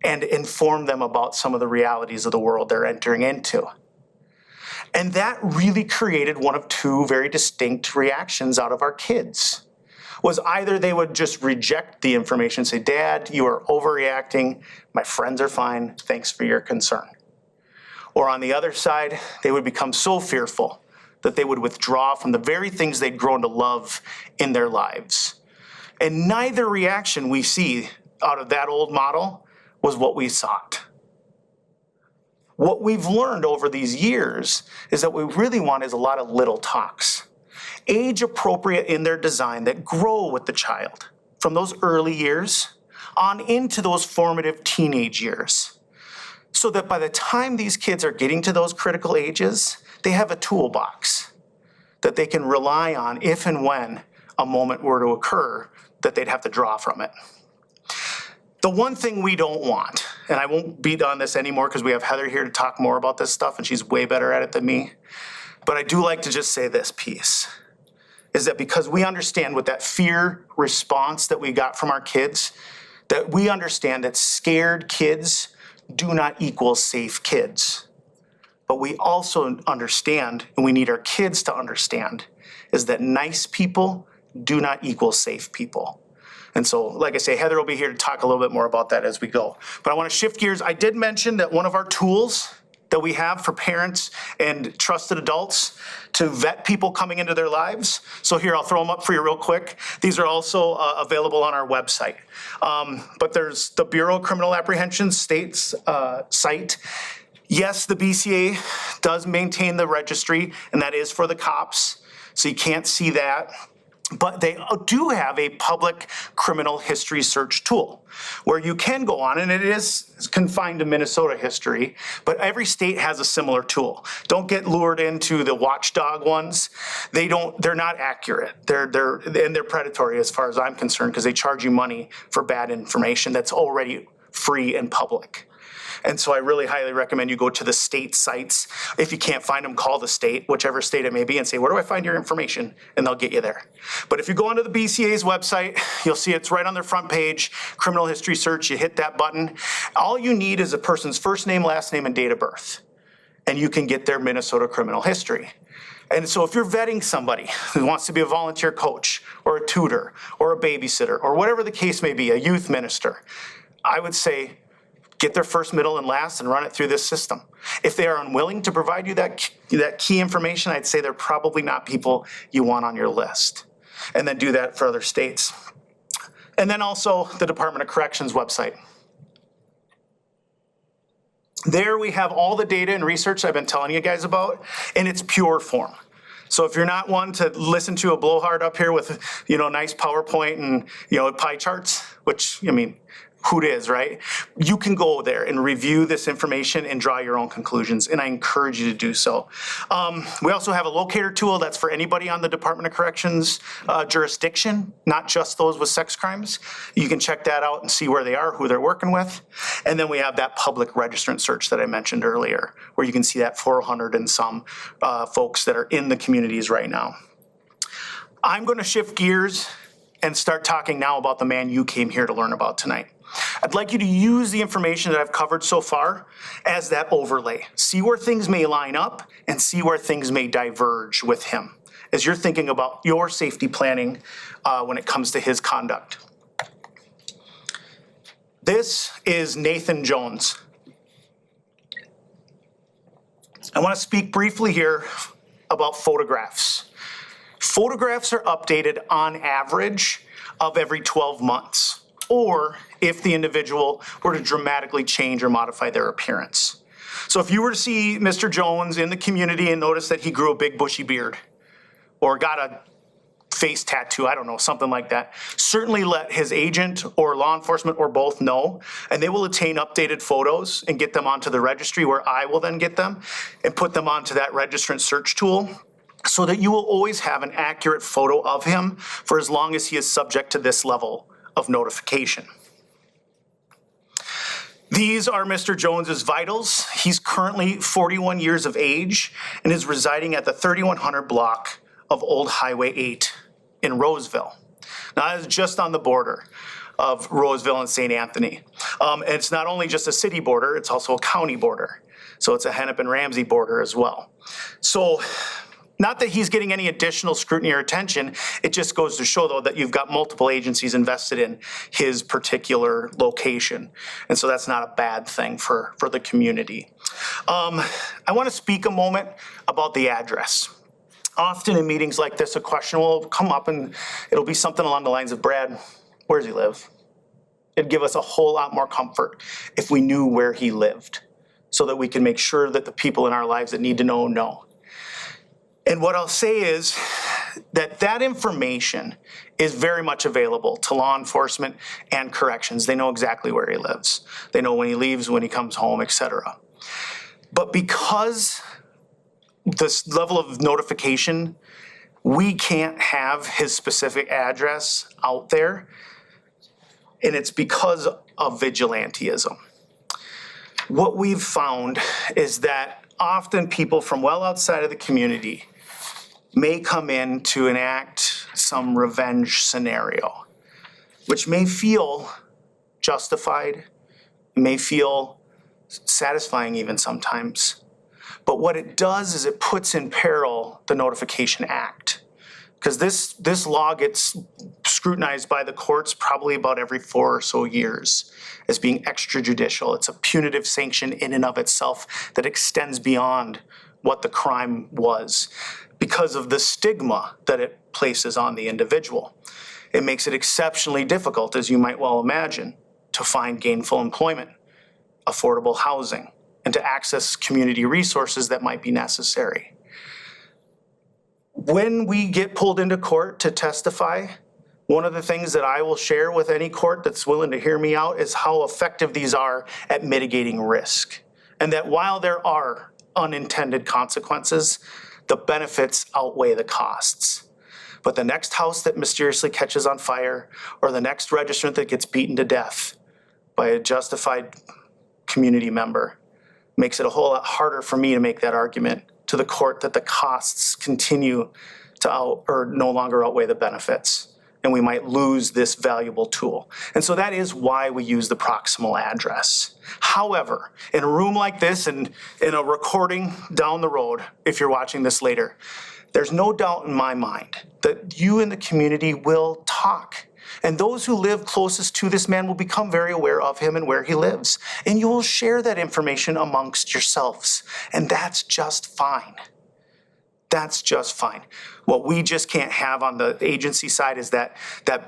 and inform them about some of the realities of the world they're entering into. And that really created one of two very distinct reactions out of our kids. was either they would just reject the information, say, Dad, you are overreacting. My friends are fine. Thanks for your concern. Or on the other side, they would become so fearful that they would withdraw from the very things they'd grown to love in their lives. And neither reaction we see out of that old model was what we sought. What we've learned over these years is that what we really want is a lot of little talks, age appropriate in their design that grow with the child from those early years on into those formative teenage years. So that by the time these kids are getting to those critical ages, they have a toolbox that they can rely on if and when a moment were to occur that they'd have to draw from it. The one thing we don't want, and I won't beat on this anymore because we have Heather here to talk more about this stuff and she's way better at it than me, but I do like to just say this piece, is that because we understand with that fear response that we got from our kids, that we understand that scared kids do not equal safe kids. But we also understand, and we need our kids to understand, is that nice people do not equal safe people. And so, like I say, Heather will be here to talk a little bit more about that as we go. But I want to shift gears. I did mention that one of our tools that we have for parents and trusted adults to vet people coming into their lives. So here, I'll throw them up for you real quick. These are also available on our website. But there's the Bureau of Criminal Apprehension state's site. Yes, the BCA does maintain the registry, and that is for the cops. So you can't see that. But they do have a public criminal history search tool where you can go on, and it is confined to Minnesota history, but every state has a similar tool. Don't get lured into the watchdog ones. They're not accurate. They're predatory as far as I'm concerned because they charge you money for bad information that's already free and public. And so I really highly recommend you go to the state sites. If you can't find them, call the state, whichever state it may be, and say, where do I find your information? And they'll get you there. But if you go onto the BCA's website, you'll see it's right on their front page, criminal history search, you hit that button. All you need is a person's first name, last name, and date of birth. And you can get their Minnesota criminal history. And so if you're vetting somebody who wants to be a volunteer coach or a tutor or a babysitter or whatever the case may be, a youth minister, I would say, get their first, middle, and last and run it through this system. If they are unwilling to provide you that key information, I'd say they're probably not people you want on your list. And then do that for other states. And then also the Department of Corrections website. There we have all the data and research I've been telling you guys about in its pure form. So if you're not one to listen to a blowhard up here with, nice PowerPoint and, pie charts, which, who it is, right? You can go there and review this information and draw your own conclusions, and I encourage you to do so. We also have a locator tool that's for anybody on the Department of Corrections jurisdiction, not just those with sex crimes. You can check that out and see where they are, who they're working with. And then we have that public registrant search that I mentioned earlier, where you can see that 400 and some folks that are in the communities right now. I'm going to shift gears and start talking now about the man you came here to learn about tonight. I'd like you to use the information that I've covered so far as that overlay. See where things may line up and see where things may diverge with him as you're thinking about your safety planning when it comes to his conduct. This is Nathan Jones. I want to speak briefly here about photographs. Photographs are updated on average of every 12 months. Or if the individual were to dramatically change or modify their appearance. So if you were to see Mr. Jones in the community and notice that he grew a big bushy beard or got a face tattoo, I don't know, something like that, certainly let his agent or law enforcement or both know, and they will obtain updated photos and get them onto the registry where I will then get them and put them onto that registrant search tool so that you will always have an accurate photo of him for as long as he is subject to this level of notification. These are Mr. Jones's vitals. He's currently 41 years of age and is residing at the 3100 block of Old Highway 8 in Roseville. Now, that is just on the border of Roseville and St. Anthony. And it's not only just a city border, it's also a county border. So it's a Hennepin-Ramsey border as well. So Not that he's getting any additional scrutiny or attention. It just goes to show, though, that you've got multiple agencies invested in his particular location. And so that's not a bad thing for the community. I want to speak a moment about the address. Often in meetings like this, a question will come up and it'll be something along the lines of, Brad, where does he live? It'd give us a whole lot more comfort if we knew where he lived so that we can make sure that the people in our lives that need to know. And what I'll say is that information is very much available to law enforcement and corrections. They know exactly where he lives. They know when he leaves, when he comes home, etc. But because this level of notification, we can't have his specific address out there, and it's because of vigilantism. What we've found is that often people from well outside of the community may come in to enact some revenge scenario, which may feel justified, may feel satisfying even sometimes. But what it does is it puts in peril the Notification Act. Because this law gets scrutinized by the courts probably about every 4 or so years as being extrajudicial. It's a punitive sanction in and of itself that extends beyond what the crime was because of the stigma that it places on the individual. It makes it exceptionally difficult, as you might well imagine, to find gainful employment, affordable housing, and to access community resources that might be necessary. When we get pulled into court to testify, one of the things that I will share with any court that's willing to hear me out is how effective these are at mitigating risk. And that while there are unintended consequences, the benefits outweigh the costs. But the next house that mysteriously catches on fire, or the next registrant that gets beaten to death by a justified community member, makes it a whole lot harder for me to make that argument to the court that the costs continue to no longer outweigh the benefits, and we might lose this valuable tool. And so that is why we use the proximal address. However, in a room like this and in a recording down the road, if you're watching this later, there's no doubt in my mind that you in the community will talk. And those who live closest to this man will become very aware of him and where he lives. And you will share that information amongst yourselves. And that's just fine. That's just fine. What we just can't have on the agency side is that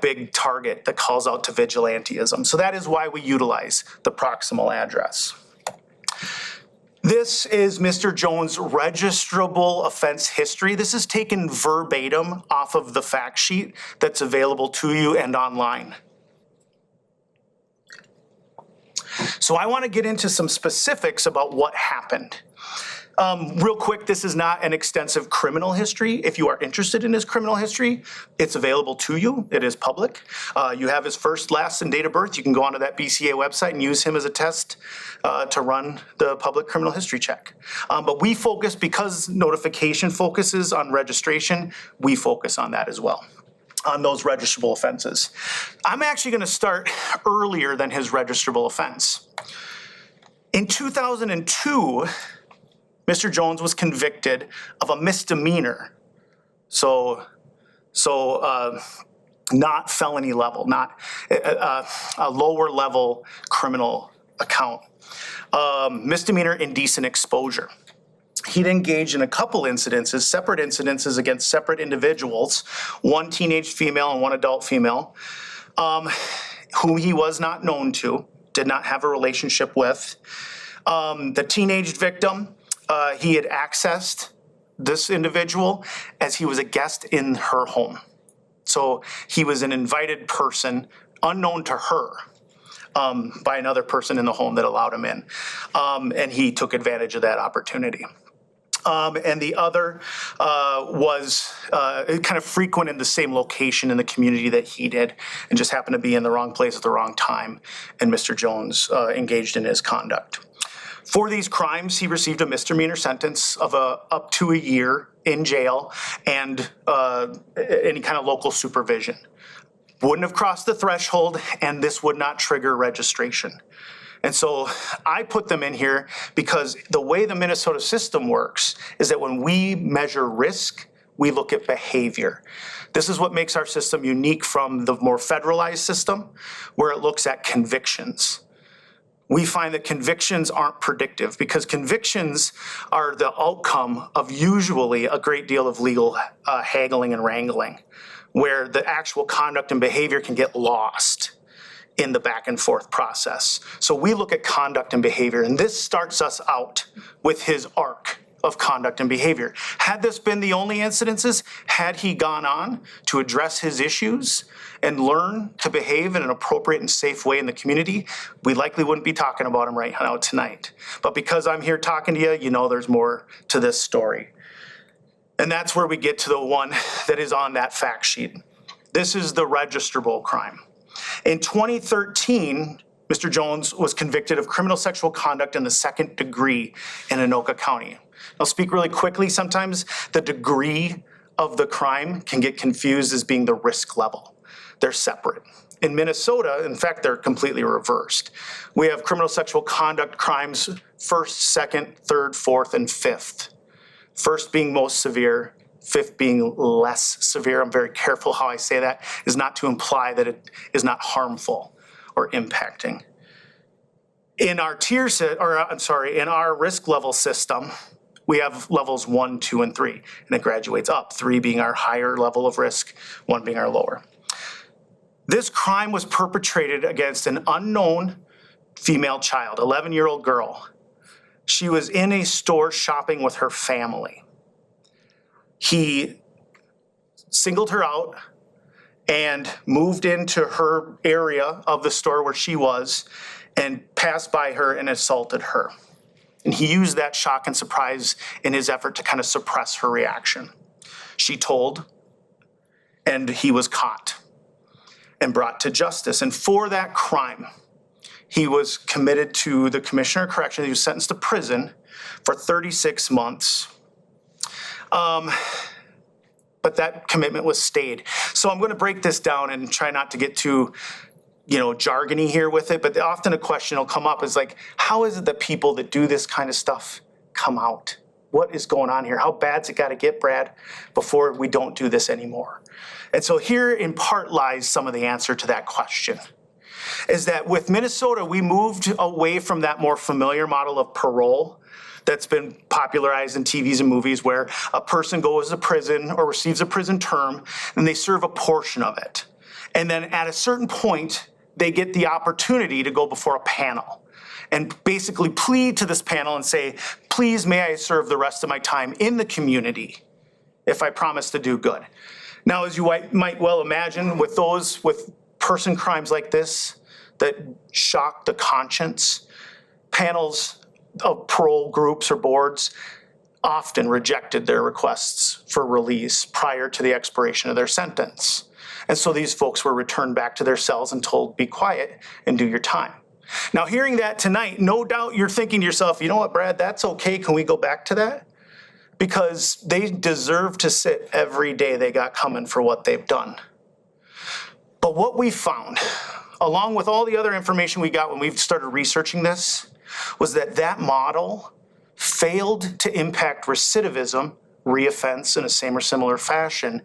big target that calls out to vigilantism. So that is why we utilize the proximal address. This is Mr. Jones' registrable offense history. This is taken verbatim off of the fact sheet that's available to you and online. So I want to get into some specifics about what happened. Real quick, this is not an extensive criminal history. If you are interested in his criminal history, it's available to you. It is public. You have his first, last, and date of birth. You can go onto that BCA website and use him as a test to run the public criminal history check. But we focus, because notification focuses on registration, we focus on that as well, on those registrable offenses. I'm actually going to start earlier than his registrable offense. In 2002, Mr. Jones was convicted of a misdemeanor. So not felony level, not a lower level criminal account. Misdemeanor indecent exposure. He'd engaged in a couple incidences, separate incidences against separate individuals, one teenage female and one adult female, whom he was not known to, did not have a relationship with. The teenage victim, he had accessed this individual as he was a guest in her home. So he was an invited person, unknown to her, by another person in the home that allowed him in. And he took advantage of that opportunity. And the other was kind of frequent in the same location in the community that he did, and just happened to be in the wrong place at the wrong time, and Mr. Jones engaged in his conduct. For these crimes, he received a misdemeanor sentence of up to a year in jail and any kind of local supervision. Wouldn't have crossed the threshold, and this would not trigger registration. And so I put them in here because the way the Minnesota system works is that when we measure risk, we look at behavior. This is what makes our system unique from the more federalized system, where it looks at convictions. We find that convictions aren't predictive because convictions are the outcome of usually a great deal of legal haggling and wrangling, where the actual conduct and behavior can get lost in the back and forth process. So we look at conduct and behavior, and this starts us out with his arc of conduct and behavior. Had this been the only incidences, had he gone on to address his issues and learn to behave in an appropriate and safe way in the community, we likely wouldn't be talking about him right now tonight. But because I'm here talking to you, you know there's more to this story. And that's where we get to the one that is on that fact sheet. This is the registrable crime. In 2013, Mr. Jones was convicted of criminal sexual conduct in the second degree in Anoka County. I'll speak really quickly. Sometimes the degree of the crime can get confused as being the risk level. They're separate. In Minnesota, in fact, they're completely reversed. We have criminal sexual conduct crimes first, second, third, fourth, and fifth. First being most severe, fifth being less severe. I'm very careful how I say that, is not to imply that it is not harmful or impacting. In our in our risk level system, we have levels 1, 2, and 3, and it graduates up, 3 being our higher level of risk, 1 being our lower. This crime was perpetrated against an unknown female child, 11-year-old girl. She was in a store shopping with her family. He singled her out and moved into her area of the store where she was and passed by her and assaulted her. And he used that shock and surprise in his effort to kind of suppress her reaction. She told, and he was caught and brought to justice. And for that crime, he was committed to the Commissioner of Corrections. He was sentenced to prison for 36 months. But that commitment was stayed. So I'm going to break this down and try not to get too, jargony here with it. But often a question will come up is like, how is it that people that do this kind of stuff come out? What is going on here? How bad's it got to get, Brad, before we don't do this anymore? And so here in part lies some of the answer to that question. Is that with Minnesota, we moved away from that more familiar model of parole that's been popularized in TVs and movies, where a person goes to prison or receives a prison term and they serve a portion of it. And then at a certain point, they get the opportunity to go before a panel and basically plead to this panel and say, please, may I serve the rest of my time in the community if I promise to do good. Now, as you might well imagine, with person crimes like this that shock the conscience, panels of parole groups or boards often rejected their requests for release prior to the expiration of their sentence. And so these folks were returned back to their cells and told, be quiet and do your time. Now, hearing that tonight, no doubt you're thinking to yourself, you know what, Brad, that's okay. Can we go back to that? Because they deserve to sit every day they got coming for what they've done. But what we found, along with all the other information we got when we started researching this, was that model failed to impact recidivism, reoffense in a same or similar fashion,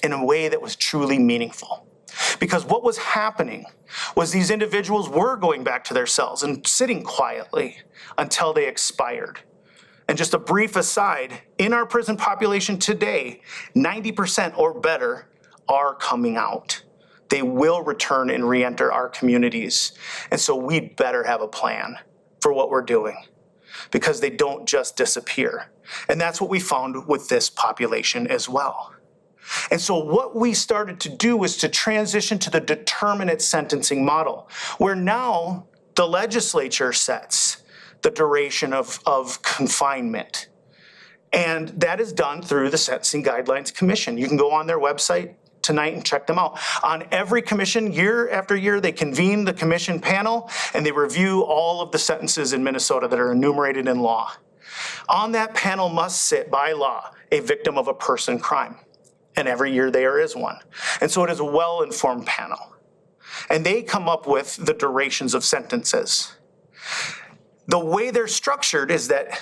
in a way that was truly meaningful. Because what was happening was these individuals were going back to their cells and sitting quietly until they expired. And just a brief aside, in our prison population today, 90% or better are coming out. They will return and re-enter our communities. And so we'd better have a plan for what we're doing, because they don't just disappear. And that's what we found with this population as well. And so what we started to do was to transition to the determinate sentencing model, where now the legislature sets the duration of confinement. And that is done through the Sentencing Guidelines Commission. You can go on their website tonight and check them out. On every commission, year after year, they convene the commission panel and they review all of the sentences in Minnesota that are enumerated in law. On that panel must sit, by law, a victim of a person crime. And every year there is one. And so it is a well-informed panel. And they come up with the durations of sentences. The way they're structured is that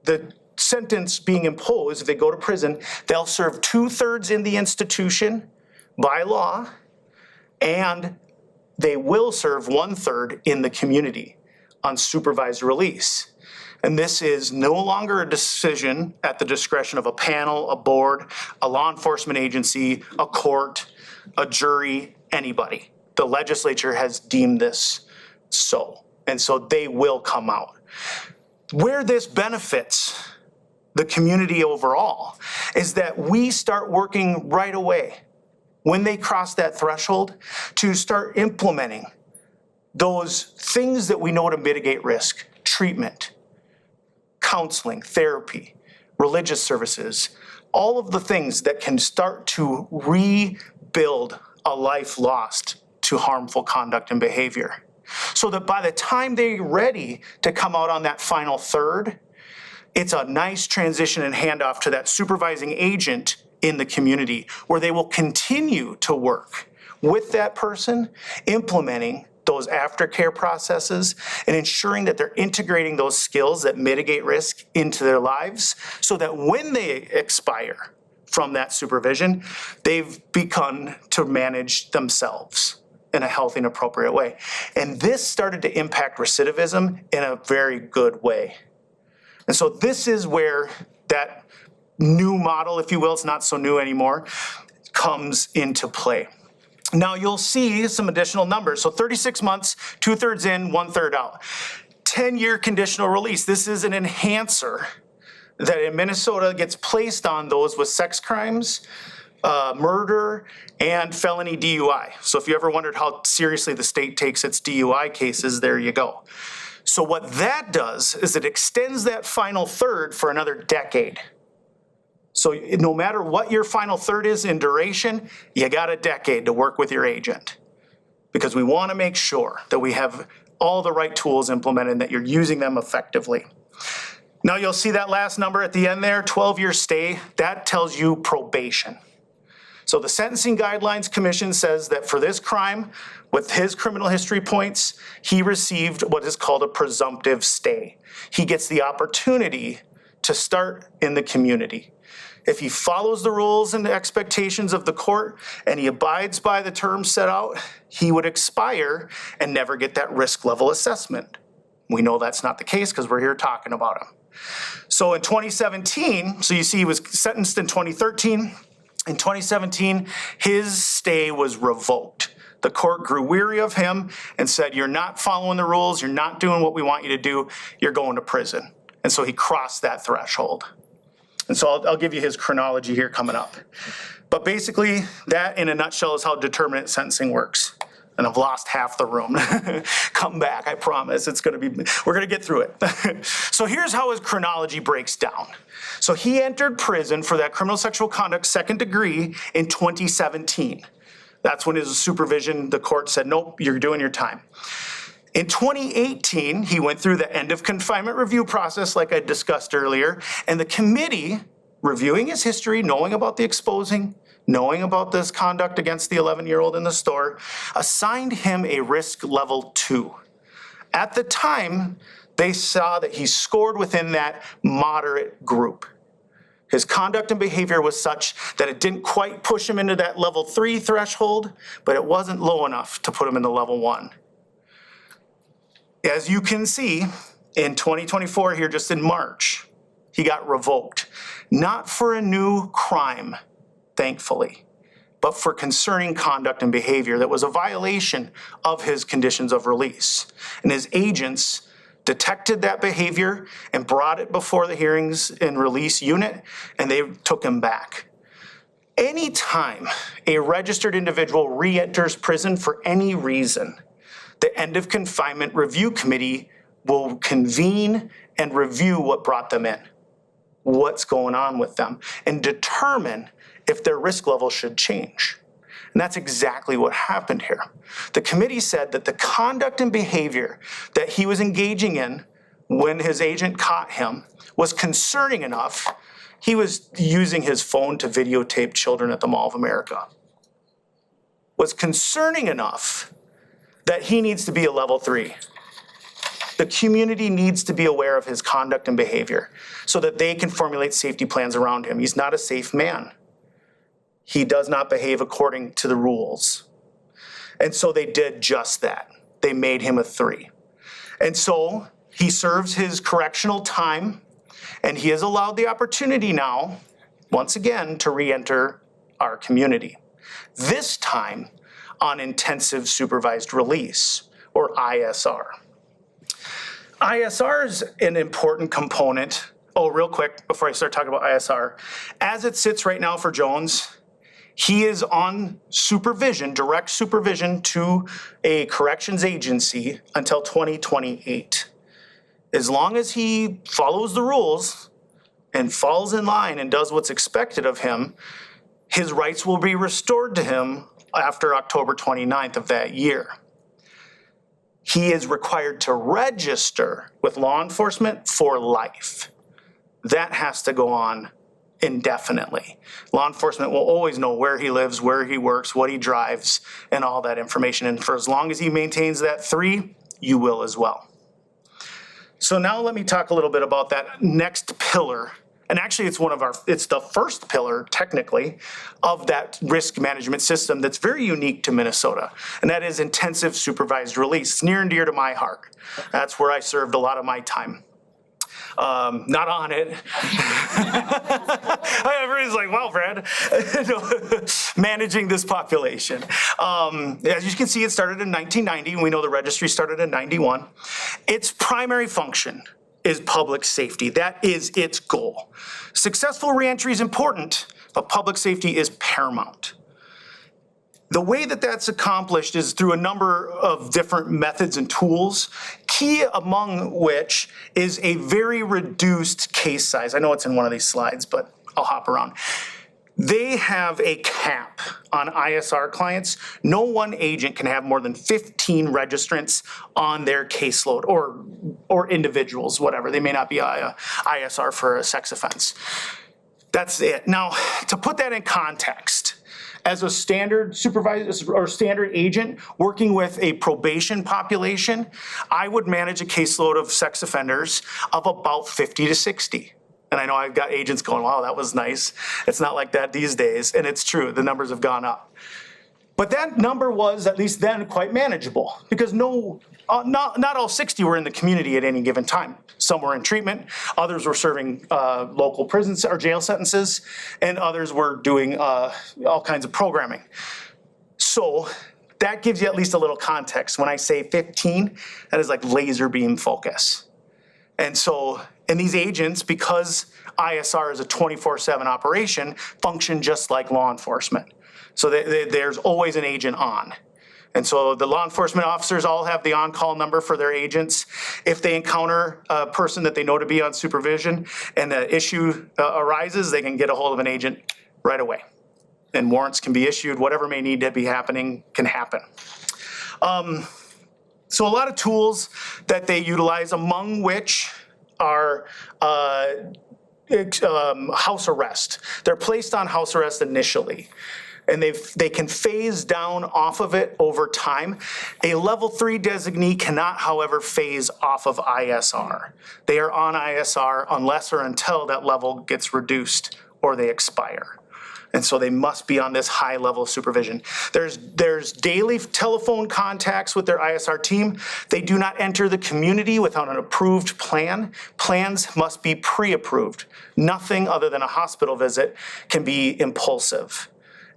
the sentence being imposed, if they go to prison, they'll serve 2/3 in the institution by law, and they will serve 1/3 in the community on supervised release. And this is no longer a decision at the discretion of a panel, a board, a law enforcement agency, a court, a jury, anybody. The legislature has deemed this so, and so they will come out. Where this benefits the community overall is that we start working right away when they cross that threshold to start implementing those things that we know to mitigate risk: treatment, counseling, therapy, religious services, all of the things that can start to rebuild a life lost to harmful conduct and behavior. So that by the time they're ready to come out on that final third, it's a nice transition and handoff to that supervising agent in the community, where they will continue to work with that person, implementing those aftercare processes and ensuring that they're integrating those skills that mitigate risk into their lives, so that when they expire from that supervision, they've begun to manage themselves in a healthy and appropriate way. And this started to impact recidivism in a very good way. And so this is where that new model, if you will, it's not so new anymore, comes into play. Now you'll see some additional numbers. So 36 months, 2/3 in, 1/3 out. 10-year conditional release. This is an enhancer that in Minnesota gets placed on those with sex crimes, murder, and felony DUI. So if you ever wondered how seriously the state takes its DUI cases, there you go. So what that does is it extends that final third for another decade. So no matter what your final third is in duration, you got a decade to work with your agent, because we want to make sure that we have all the right tools implemented and that you're using them effectively. Now you'll see that last number at the end there, 12-year stay, that tells you probation. So the Sentencing Guidelines Commission says that for this crime, with his criminal history points, he received what is called a presumptive stay. He gets the opportunity to start in the community. If he follows the rules and the expectations of the court and he abides by the terms set out, he would expire and never get that risk level assessment. We know that's not the case because we're here talking about him. So in 2017, so you see he was sentenced in 2013. In 2017, his stay was revoked. The court grew weary of him and said, you're not following the rules, you're not doing what we want you to do, you're going to prison. And so he crossed that threshold. And so I'll give you his chronology here coming up. But basically, that in a nutshell is how determinate sentencing works. And I've lost half the room. Come back, I promise. We're gonna get through it. So here's how his chronology breaks down. So he entered prison for that criminal sexual conduct second degree in 2017. That's when his supervision, the court said, nope, you're doing your time. In 2018, he went through the end of confinement review process like I discussed earlier, and the committee, reviewing his history, knowing about the exposing, knowing about this conduct against the 11-year-old in the store, assigned him a risk level 2. At the time, they saw that he scored within that moderate group. His conduct and behavior was such that it didn't quite push him into that level 3 threshold, but it wasn't low enough to put him in the level 1. As you can see, in 2024 here, just in March, he got revoked. Not for a new crime, thankfully, but for concerning conduct and behavior that was a violation of his conditions of release. And his agents detected that behavior and brought it before the hearings and release unit, and they took him back. Anytime a registered individual re-enters prison for any reason, the End of Confinement Review Committee will convene and review what brought them in, what's going on with them, and determine if their risk level should change. And that's exactly what happened here. The committee said that the conduct and behavior that he was engaging in when his agent caught him was concerning enough. He was using his phone to videotape children at the Mall of America. Was concerning enough that he needs to be a level 3. the community needs to be aware of his conduct and behavior so that they can formulate safety plans around him. He's not a safe man. He does not behave according to the rules. And so they did just that. They made him a 3. And so he serves his correctional time, and he is allowed the opportunity now, once again, to re-enter our community. This time on intensive supervised release, or ISR. ISR is an important component. Oh, real quick, before I start talking about ISR, as it sits right now for Jones, he is on supervision, direct supervision to a corrections agency until 2028. As long as he follows the rules and falls in line and does what's expected of him, his rights will be restored to him after October 29th of that year. He is required to register with law enforcement for life. That has to go on indefinitely. Law enforcement will always know where he lives, where he works, what he drives, and all that information. And for as long as he maintains that 3, you will as well. So now let me talk a little bit about that next pillar. And actually it's the first pillar, technically, of that risk management system that's very unique to Minnesota. And that is intensive supervised release. It's near and dear to my heart. That's where I served a lot of my time. Not on it. Everybody's like, wow, Brad, managing this population. As you can see, it started in 1990. And we know the registry started in 91. Its primary function is public safety. That is its goal. Successful reentry is important, but public safety is paramount. The way that that's accomplished is through a number of different methods and tools, key among which is a very reduced case size. I know it's in one of these slides, but I'll hop around. They have a cap on ISR clients. No one agent can have more than 15 registrants on their caseload, or individuals, whatever. They may not be a ISR for a sex offense. That's it. Now, to put that in context, as a standard supervisor or standard agent working with a probation population, I would manage a caseload of sex offenders of about 50 to 60. And I know I've got agents going, wow, that was nice. It's not like that these days. And it's true, the numbers have gone up. But that number was, at least then, quite manageable because not all 60 were in the community at any given time. Some were in treatment, others were serving local prisons or jail sentences, and others were doing all kinds of programming. So that gives you at least a little context. When I say 15, that is like laser beam focus. And so, and these agents, because ISR is a 24/7 operation, function just like law enforcement. So there's always an agent on. And so the law enforcement officers all have the on-call number for their agents. If they encounter a person that they know to be on supervision and the issue arises, they can get a hold of an agent right away. And warrants can be issued, whatever may need to be happening can happen. So a lot of tools that they utilize, among which are house arrest. They're placed on house arrest initially, and they can phase down off of it over time. A level 3 designee cannot, however, phase off of ISR. They are on ISR unless or until that level gets reduced or they expire. And so they must be on this high level of supervision. There's daily telephone contacts with their ISR team. They do not enter the community without an approved plan. Plans must be pre-approved. Nothing other than a hospital visit can be impulsive.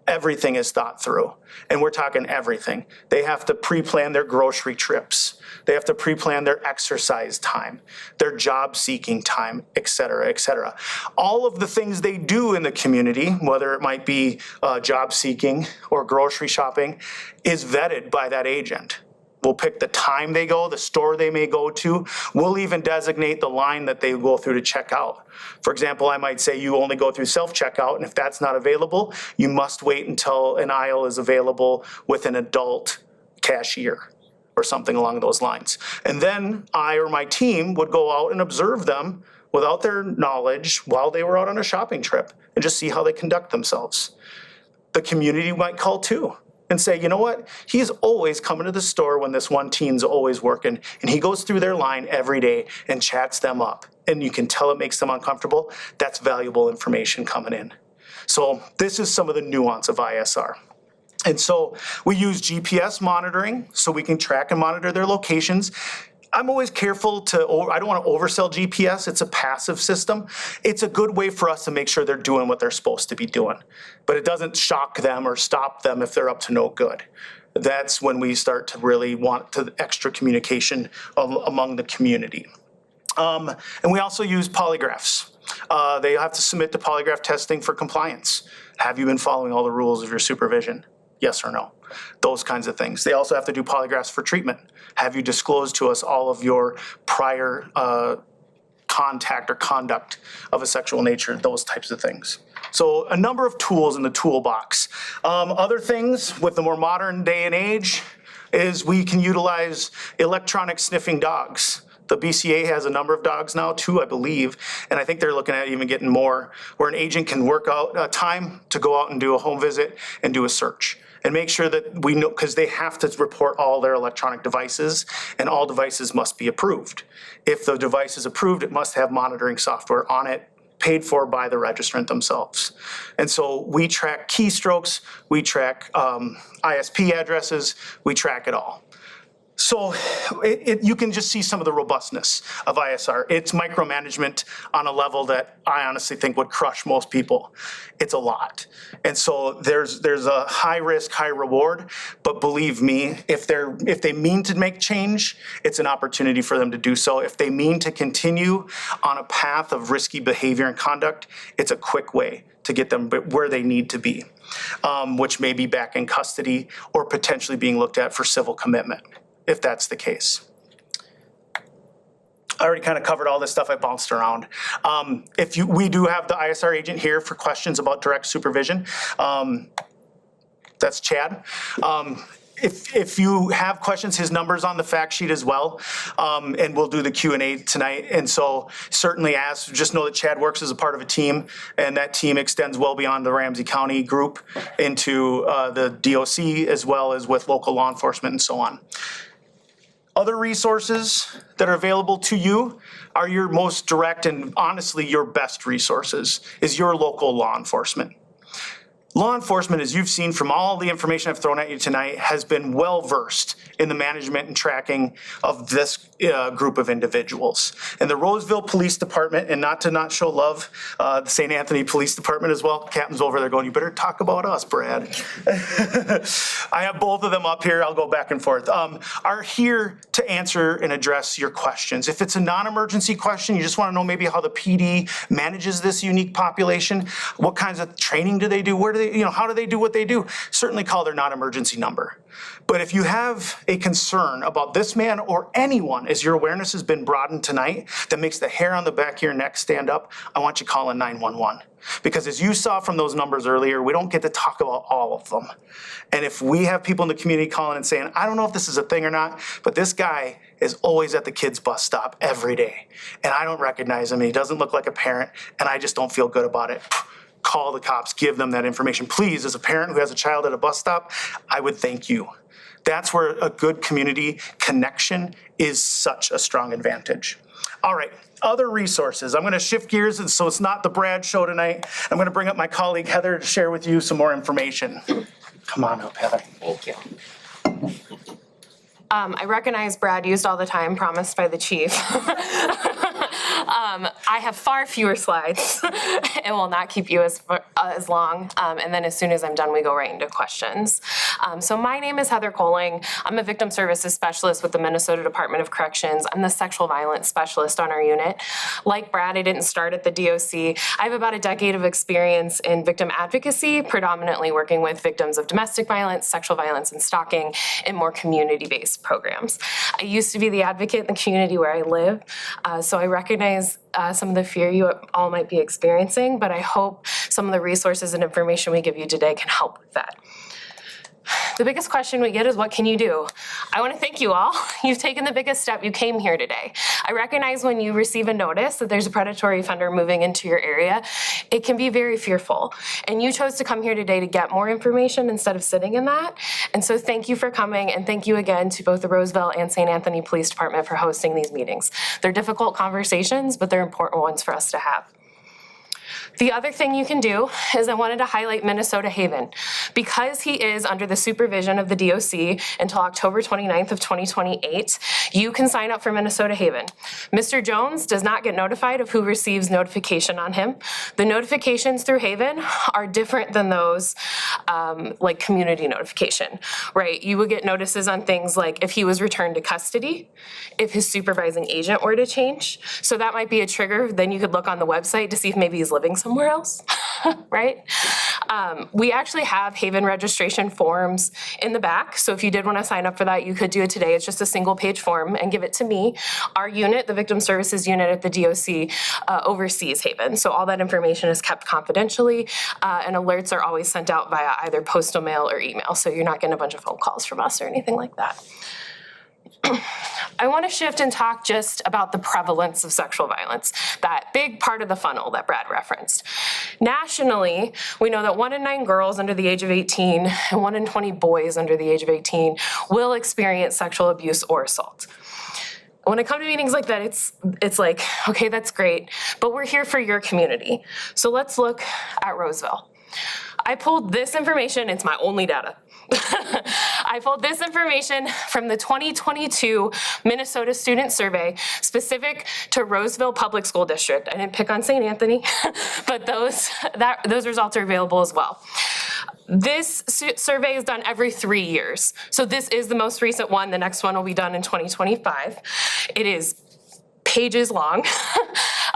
Everything is thought through, and we're talking everything. They have to pre-plan their grocery trips. They have to pre-plan their exercise time, their job seeking time, et cetera, et cetera. All of the things they do in the community, whether it might be job seeking or grocery shopping, is vetted by that agent. We'll pick the time they go, the store they may go to. We'll even designate the line that they go through to check out. For example, I might say you only go through self-checkout, and if that's not available, you must wait until an aisle is available with an adult cashier or something along those lines. And then I or my team would go out and observe them without their knowledge while they were out on a shopping trip and just see how they conduct themselves. The community might call too. and say, you know what? He's always coming to the store when this one teen's always working, and he goes through their line every day and chats them up, and you can tell it makes them uncomfortable. That's valuable information coming in. So this is some of the nuance of ISR. And so we use GPS monitoring so we can track and monitor their locations. I'm always careful I don't want to oversell GPS. It's a passive system. It's a good way for us to make sure they're doing what they're supposed to be doing. But it doesn't shock them or stop them if they're up to no good. That's when we start to really want the extra communication among the community. And we also use polygraphs. They have to submit to polygraph testing for compliance. Have you been following all the rules of your supervision? Yes or no? Those kinds of things. They also have to do polygraphs for treatment. Have you disclosed to us all of your prior contact or conduct of a sexual nature? Those types of things. So a number of tools in the toolbox. Other things with the more modern day and age is we can utilize electronic sniffing dogs. The BCA has a number of dogs now, 2, I believe, and I think they're looking at even getting more, where an agent can work out time to go out and do a home visit and do a search. And make sure that we know, because they have to report all their electronic devices, and all devices must be approved. If the device is approved, it must have monitoring software on it, paid for by the registrant themselves. And so we track keystrokes, we track ISP addresses, we track it all. So you can just see some of the robustness of ISR. It's micromanagement on a level that I honestly think would crush most people. It's a lot. And so there's a high risk, high reward, but believe me, if they mean to make change, it's an opportunity for them to do so. If they mean to continue on a path of risky behavior and conduct, it's a quick way to get them where they need to be, which may be back in custody or potentially being looked at for civil commitment, if that's the case. I already kind of covered all this stuff. I bounced around. We do have the ISR agent here for questions about direct supervision. That's Chad. If you have questions, his number's on the fact sheet as well, and we'll do the Q&A tonight. And so certainly ask, just know that Chad works as a part of a team, and that team extends well beyond the Ramsey County group into the DOC, as well as with local law enforcement and so on. Other resources that are available to you are your most direct and honestly your best resources is your local law enforcement. Law enforcement, as you've seen from all the information I've thrown at you tonight, has been well-versed in the management and tracking of this group of individuals. And the Roseville Police Department, and not to show love, the St. Anthony Police Department as well, Captain's over there going, you better talk about us, Brad. I have both of them up here, I'll go back and forth, are here to answer and address your questions. If it's a non-emergency question, you just want to know maybe how the PD manages this unique population, what kinds of training do they do, where do they, how do they do what they do? Certainly call their non-emergency number. But if you have a concern about this man or anyone, as your awareness has been broadened tonight, that makes the hair on the back of your neck stand up, I want you calling 911. Because as you saw from those numbers earlier, we don't get to talk about all of them. And if we have people in the community calling and saying, I don't know if this is a thing or not, but this guy is always at the kids' bus stop every day, and I don't recognize him, and he doesn't look like a parent, and I just don't feel good about it. Call the cops, give them that information. Please, as a parent who has a child at a bus stop, I would thank you. That's where a good community connection is such a strong advantage. All right, other resources. I'm going to shift gears, and so it's not the Brad show tonight. I'm going to bring up my colleague Heather to share with you some more information. Come on up, Heather. Thank you. I recognize Brad used all the time promised by the chief. I have far fewer slides and will not keep you as long. And then as soon as I'm done, we go right into questions. So my name is Heather Coling. I'm a victim services specialist with the Minnesota Department of Corrections. I'm the sexual violence specialist on our unit. Like Brad, I didn't start at the DOC. I have about a decade of experience in victim advocacy, predominantly working with victims of domestic violence, sexual violence, and stalking in more community-based programs. I used to be the advocate in the community where I live, so I recognize some of the fear you all might be experiencing, but I hope some of the resources and information we give you today can help with that. The biggest question we get is, what can you do? I want to thank you all. You've taken the biggest step. You came here today. I recognize when you receive a notice that there's a predatory offender moving into your area, it can be very fearful. And you chose to come here today to get more information instead of sitting in that. And so thank you for coming, and thank you again to both the Roseville and St. Anthony Police Department for hosting these meetings. They're difficult conversations, but they're important ones for us to have. The other thing you can do is I wanted to highlight Minnesota Haven. Because he is under the supervision of the DOC until October 29th of 2028, you can sign up for Minnesota Haven. Mr. Jones does not get notified of who receives notification on him. The notifications through Haven are different than those like community notification, right? You would get notices on things like if he was returned to custody, if his supervising agent were to change. So that might be a trigger. Then you could look on the website to see if maybe he's living somewhere else, right? We actually have Haven registration forms in the back. So if you did want to sign up for that, you could do it today. It's just a single page form and give it to me. Our unit, the Victim Services Unit at the DOC, oversees Haven. So all that information is kept confidentially, and alerts are always sent out via either postal mail or email. So you're not getting a bunch of phone calls from us or anything like that. I want to shift and talk just about the prevalence of sexual violence, that big part of the funnel that Brad referenced. Nationally, we know that 1 in 9 girls under the age of 18 and 1 in 20 boys under the age of 18 will experience sexual abuse or assault. When I come to meetings like that, it's like, okay, that's great, but we're here for your community. So let's look at Roseville. I pulled this information, it's my only data. I pulled this information from the 2022 Minnesota Student Survey specific to Roseville Public School District. I didn't pick on St. Anthony, but those results are available as well. This survey is done every 3 years. So this is the most recent one. The next one will be done in 2025. It is pages long.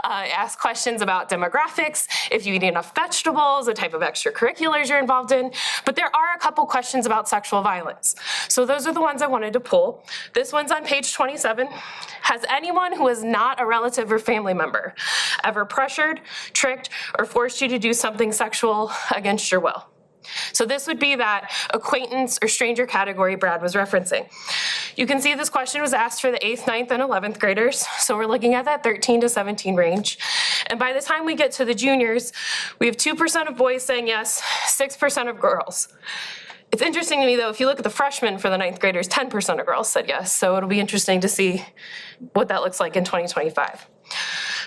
Ask questions about demographics, if you eat enough vegetables, the type of extracurriculars you're involved in. But there are a couple questions about sexual violence. So those are the ones I wanted to pull. This one's on page 27. Has anyone who is not a relative or family member ever pressured, tricked, or forced you to do something sexual against your will? So this would be that acquaintance or stranger category Brad was referencing. You can see this question was asked for the 8th, 9th, and 11th graders. So we're looking at that 13 to 17 range. And by the time we get to the juniors, we have 2% of boys saying yes, 6% of girls. It's interesting to me, though, if you look at the freshmen for the 9th graders, 10% of girls said yes. So it'll be interesting to see what that looks like in 2025.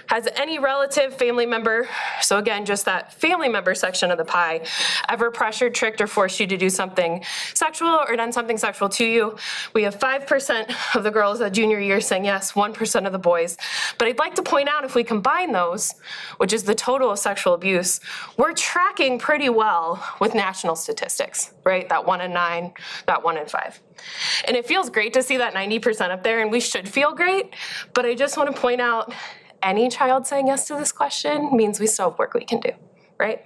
Has any relative, family member, so again, just that family member section of the pie, ever pressured, tricked, or forced you to do something sexual or done something sexual to you? We have 5% of the girls at junior year saying yes, 1% of the boys. But I'd like to point out, if we combine those, which is the total of sexual abuse, we're tracking pretty well with national statistics, right? That 1 in 9, that 1 in 5. And it feels great to see that 90% up there, and we should feel great, but I just want to point out, any child saying yes to this question means we still have work we can do, right?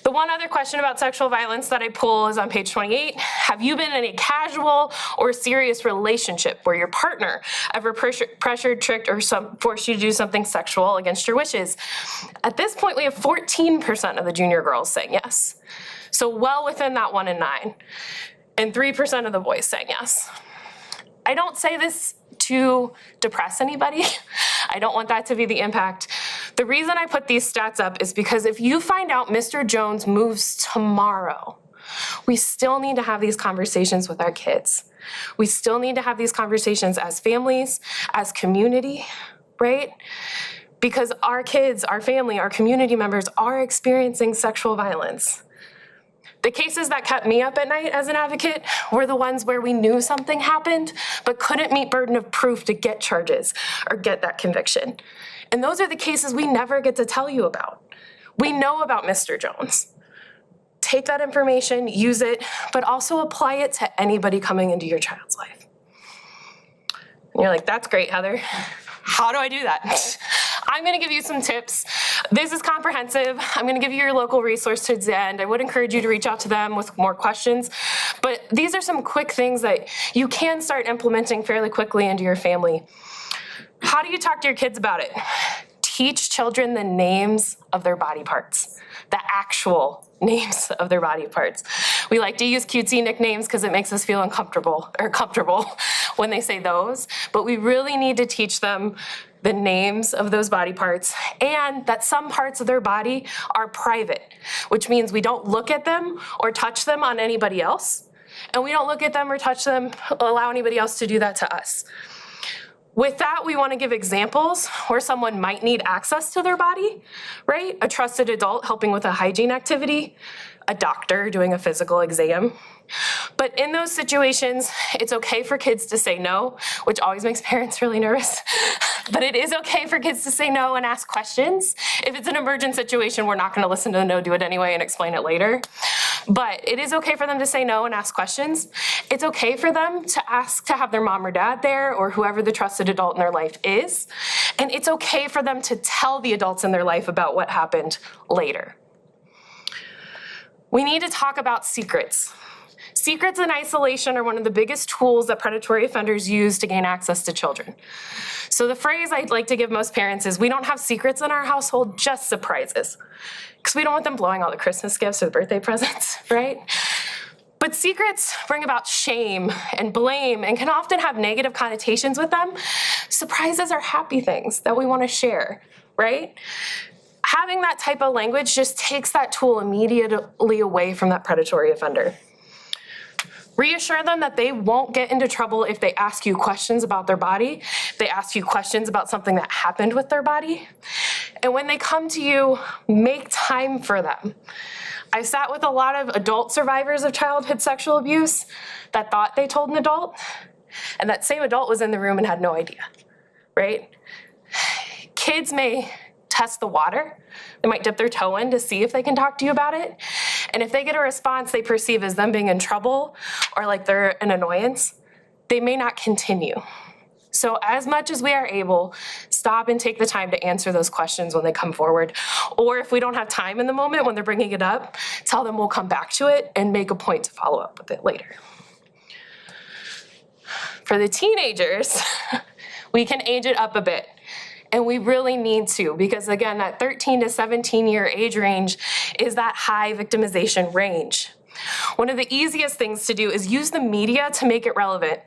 The one other question about sexual violence that I pull is on page 28. Have you been in a casual or serious relationship where your partner ever pressured, tricked, or forced you to do something sexual against your wishes? At this point, we have 14% of the junior girls saying yes. So well within that 1 in 9. And 3% of the boys saying yes. I don't say this to depress anybody. I don't want that to be the impact. The reason I put these stats up is because if you find out Mr. Jones moves tomorrow, we still need to have these conversations with our kids. We still need to have these conversations as families, as community, right? Because our kids, our family, our community members are experiencing sexual violence. The cases that kept me up at night as an advocate were the ones where we knew something happened, but couldn't meet burden of proof to get charges or get that conviction. And those are the cases we never get to tell you about. We know about Mr. Jones. Take that information, use it, but also apply it to anybody coming into your child's life. And you're like, that's great, Heather. How do I do that? I'm going to give you some tips. This is comprehensive. I'm going to give you your local resource to the end. I would encourage you to reach out to them with more questions. But these are some quick things that you can start implementing fairly quickly into your family. How do you talk to your kids about it? teach children the names of their body parts, the actual names of their body parts. We like to use cutesy nicknames because it makes us feel uncomfortable or comfortable when they say those, but we really need to teach them the names of those body parts, and that some parts of their body are private, which means we don't look at them or touch them on anybody else, and we don't look at them or touch them, allow anybody else to do that to us. With that, we want to give examples where someone might need access to their body, right? A trusted adult helping with a hygiene activity, a doctor doing a physical exam. But in those situations, it's okay for kids to say no, which always makes parents really nervous. But it is okay for kids to say no and ask questions. If it's an emergent situation, we're not going to listen to the no, do it anyway, and explain it later. But it is okay for them to say no and ask questions. It's okay for them to ask to have their mom or dad there, or whoever the trusted adult in their life is. And it's okay for them to tell the adults in their life about what happened later. We need to talk about secrets. Secrets in isolation are one of the biggest tools that predatory offenders use to gain access to children. So the phrase I'd like to give most parents is, we don't have secrets in our household, just surprises. Because we don't want them blowing all the Christmas gifts or the birthday presents, right? But secrets bring about shame and blame and can often have negative connotations with them. Surprises are happy things that we want to share, right? Having that type of language just takes that tool immediately away from that predatory offender. Reassure them that they won't get into trouble if they ask you questions about their body, if they ask you questions about something that happened with their body. And when they come to you, make time for them. I sat with a lot of adult survivors of childhood sexual abuse that thought they told an adult, and that same adult was in the room and had no idea, right? Kids may test the water. They might dip their toe in to see if they can talk to you about it. And if they get a response they perceive as them being in trouble or like they're an annoyance, they may not continue. So as much as we are able, stop and take the time to answer those questions when they come forward. Or if we don't have time in the moment when they're bringing it up, tell them we'll come back to it and make a point to follow up with it later. For the teenagers, we can age it up a bit. And we really need to, because again, that 13 to 17 year age range is that high victimization range. One of the easiest things to do is use the media to make it relevant.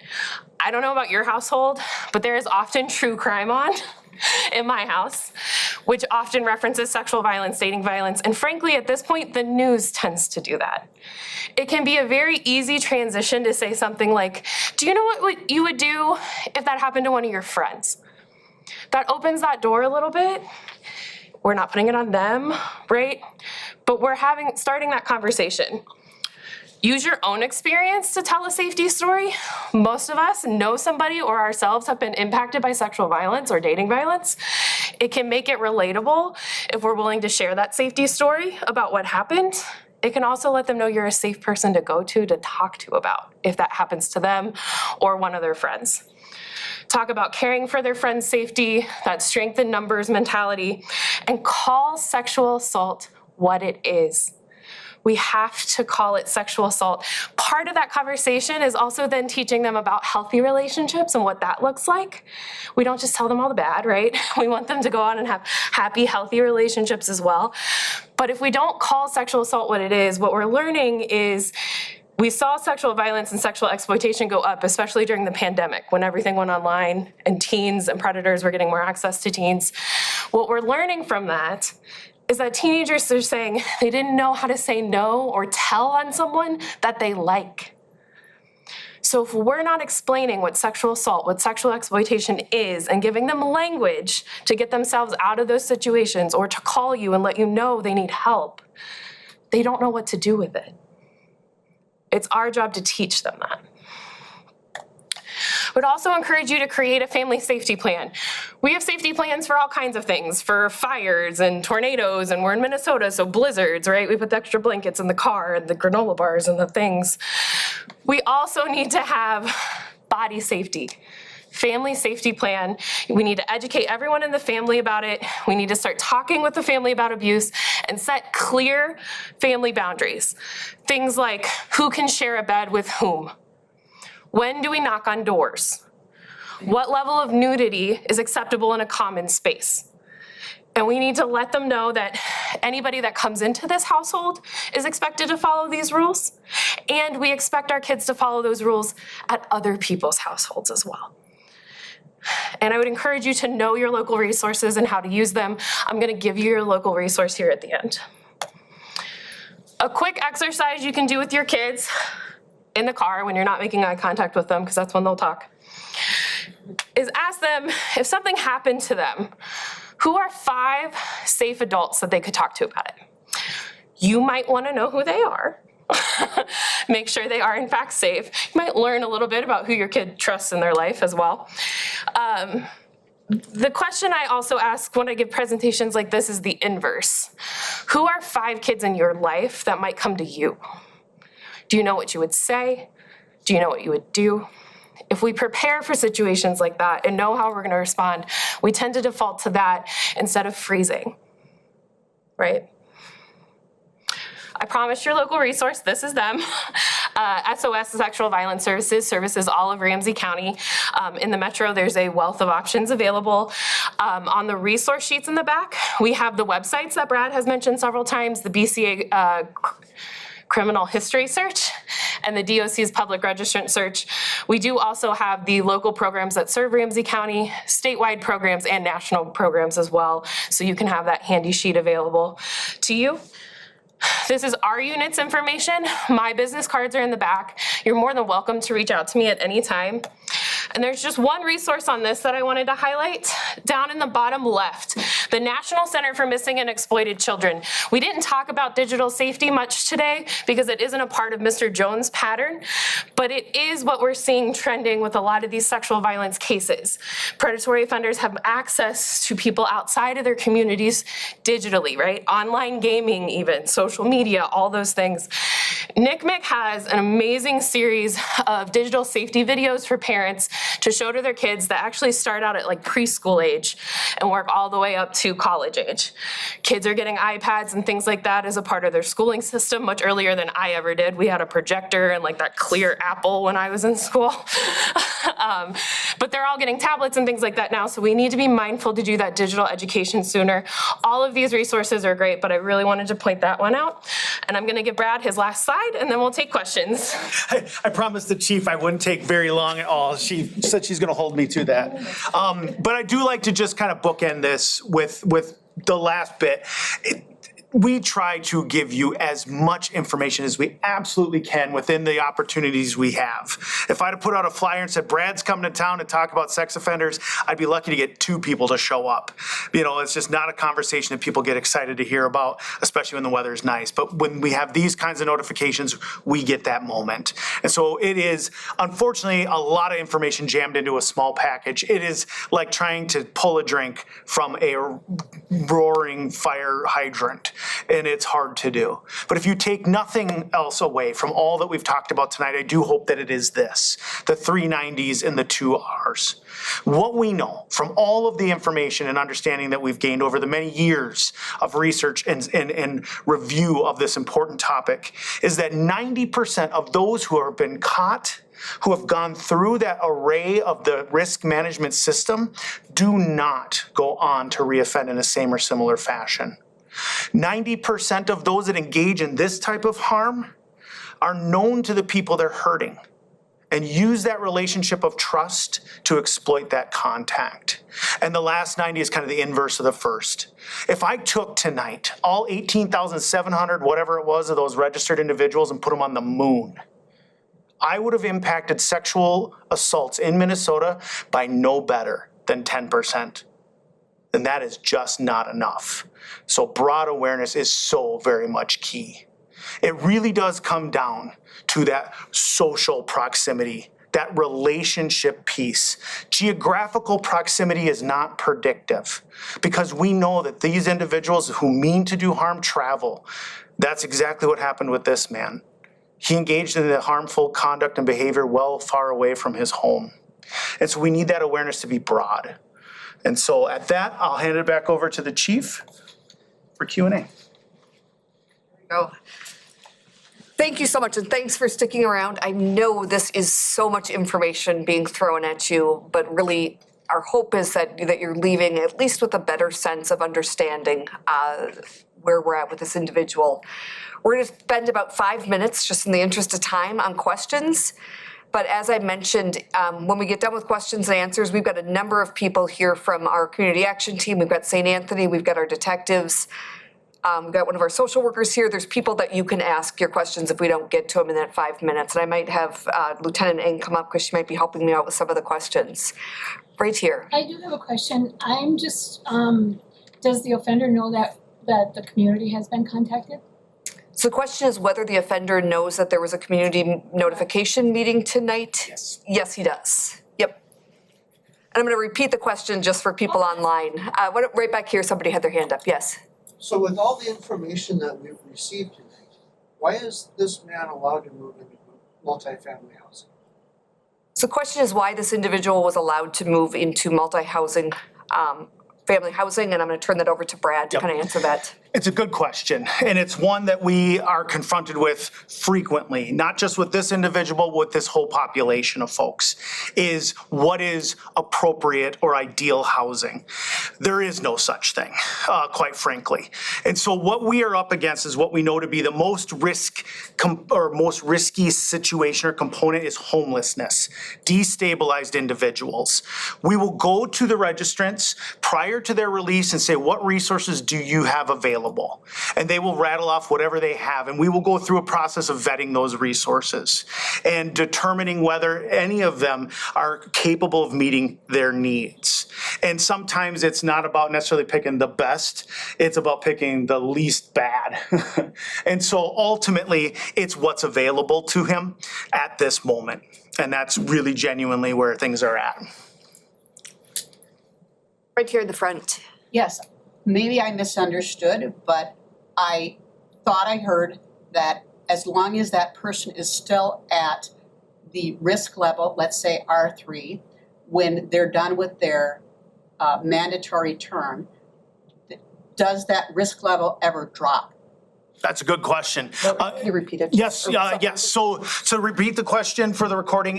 I don't know about your household, but there is often true crime on in my house, which often references sexual violence, dating violence, and frankly, at this point, the news tends to do that. It can be a very easy transition to say something like, do you know what you would do if that happened to one of your friends? That opens that door a little bit. We're not putting it on them, right? But we're starting that conversation. Use your own experience to tell a safety story. Most of us know somebody or ourselves have been impacted by sexual violence or dating violence. It can make it relatable if we're willing to share that safety story about what happened. It can also let them know you're a safe person to go to talk to about if that happens to them or one of their friends. Talk about caring for their friends' safety, that strength in numbers mentality, and call sexual assault what it is. We have to call it sexual assault. Part of that conversation is also then teaching them about healthy relationships and what that looks like. We don't just tell them all the bad, right? We want them to go on and have happy, healthy relationships as well. But if we don't call sexual assault what it is, what we're learning is we saw sexual violence and sexual exploitation go up, especially during the pandemic when everything went online and teens and predators were getting more access to teens. What we're learning from that is that teenagers are saying they didn't know how to say no or tell on someone that they like. So if we're not explaining what sexual assault, what sexual exploitation is, and giving them language to get themselves out of those situations or to call you and let you know they need help, they don't know what to do with it. It's our job to teach them that. Would also encourage you to create a family safety plan. We have safety plans for all kinds of things, for fires and tornadoes, and we're in Minnesota, so blizzards, right? We put the extra blankets in the car and the granola bars and the things. We also need to have body safety. Family safety plan. We need to educate everyone in the family about it. We need to start talking with the family about abuse and set clear family boundaries. Things like who can share a bed with whom? When do we knock on doors? What level of nudity is acceptable in a common space? And we need to let them know that anybody that comes into this household is expected to follow these rules. And we expect our kids to follow those rules at other people's households as well. And I would encourage you to know your local resources and how to use them. I'm gonna give you your local resource here at the end. A quick exercise you can do with your kids in the car when you're not making eye contact with them, because that's when they'll talk, is ask them if something happened to them, who are 5 safe adults that they could talk to about it? You might want to know who they are. Make sure they are in fact safe. You might learn a little bit about who your kid trusts in their life as well. The question I also ask when I give presentations like this is the inverse. Who are 5 kids in your life that might come to you? Do you know what you would say? Do you know what you would do? If we prepare for situations like that and know how we're gonna respond, we tend to default to that instead of freezing, right? I promised your local resource, this is them. SOS Sexual Violence Services services all of Ramsey County. In the metro, there's a wealth of options available. On the resource sheets in the back, we have the websites that Brad has mentioned several times, the BCA criminal history search and the DOC's public registrant search. We do also have the local programs that serve Ramsey County, statewide programs and national programs as well. So you can have that handy sheet available to you. This is our unit's information. My business cards are in the back. You're more than welcome to reach out to me at any time. And there's just one resource on this that I wanted to highlight. Down in the bottom left, the National Center for Missing and Exploited Children. We didn't talk about digital safety much today because it isn't a part of Mr. Jones' pattern, but it is what we're seeing trending with a lot of these sexual violence cases. Predatory offenders have access to people outside of their communities digitally, right? Online gaming even, social media, all those things. NCMEC has an amazing series of digital safety videos for parents to show to their kids that actually start out at like preschool age and work all the way up to college age. Kids are getting iPads and things like that as a part of their schooling system much earlier than I ever did. We had a projector and like that clear Apple when I was in school. But they're all getting tablets and things like that now, so we need to be mindful to do that digital education sooner. All of these resources are great, but I really wanted to point that one out. And I'm gonna give Brad his last slide and then we'll take questions. I promised the chief I wouldn't take very long at all. She said she's gonna hold me to that. But I do like to just kind of bookend this with the last bit. We try to give you as much information as we absolutely can within the opportunities we have. If I'd have put out a flyer and said, Brad's coming to town to talk about sex offenders, I'd be lucky to get 2 people to show up. You know, it's just not a conversation that people get excited to hear about, especially when the weather is nice. But when we have these kinds of notifications, we get that moment. And so it is, unfortunately, a lot of information jammed into a small package. It is like trying to pull a drink from a roaring fire hydrant. And it's hard to do. But if you take nothing else away from all that we've talked about tonight, I do hope that it is this, the 3 90s and the 2 Rs. What we know from all of the information and understanding that we've gained over the many years of research and review of this important topic is that 90% of those who have been caught, who have gone through that array of the risk management system, do not go on to reoffend in the same or similar fashion. 90% of those that engage in this type of harm are known to the people they're hurting and use that relationship of trust to exploit that contact. And the last 90 is kind of the inverse of the first. If I took tonight all 18,700, whatever it was, of those registered individuals and put them on the moon, I would have impacted sexual assaults in Minnesota by no better than 10%. And that is just not enough. So broad awareness is so very much key. It really does come down to that social proximity, that relationship piece. Geographical proximity is not predictive because we know that these individuals who mean to do harm travel. That's exactly what happened with this man. He engaged in the harmful conduct and behavior well far away from his home. And so we need that awareness to be broad. And so at that, I'll hand it back over to the chief for Q&A. Go. Thank you so much, and thanks for sticking around. I know this is so much information being thrown at you, but really, our hope is that you're leaving at least with a better sense of understanding where we're at with this individual. We're going to spend about 5 minutes, just in the interest of time, on questions. But as I mentioned, when we get done with questions and answers, we've got a number of people here from our community action team. We've got St. Anthony, we've got our detectives, we've got one of our social workers here. There's people that you can ask your questions if we don't get to them in that 5 minutes. And I might have Lieutenant Ng come up because she might be helping me out with some of the questions. Right here. I do have a question. I'm just, does the offender know that the community has been contacted? So the question is whether the offender knows that there was a community notification meeting tonight? Yes. Yes, he does. Yep. And I'm going to repeat the question just for people online. Right back here, somebody had their hand up. Yes. So with all the information that we've received tonight, why is this man allowed to move into multifamily housing? So the question is why this individual was allowed to move into multi-housing, family housing, and I'm going to turn that over to Brad to kind of answer that. It's a good question, and it's one that we are confronted with frequently, not just with this individual, but with this whole population of folks, is what is appropriate or ideal housing? There is no such thing, quite frankly. And so what we are up against is what we know to be the most risky situation or component is homelessness, destabilized individuals. We will go to the registrants prior to their release and say, what resources do you have available? And they will rattle off whatever they have, and we will go through a process of vetting those resources and determining whether any of them are capable of meeting their needs. And sometimes it's not about necessarily picking the best, it's about picking the least bad. And so ultimately, it's what's available to him at this moment. And that's really genuinely where things are at. Right here in the front. Yes, maybe I misunderstood, but I thought I heard that as long as that person is still at the risk level, let's say R3, when they're done with their mandatory term, does that risk level ever drop? That's a good question. Can you repeat it? Yes, yes. So repeat the question for the recording.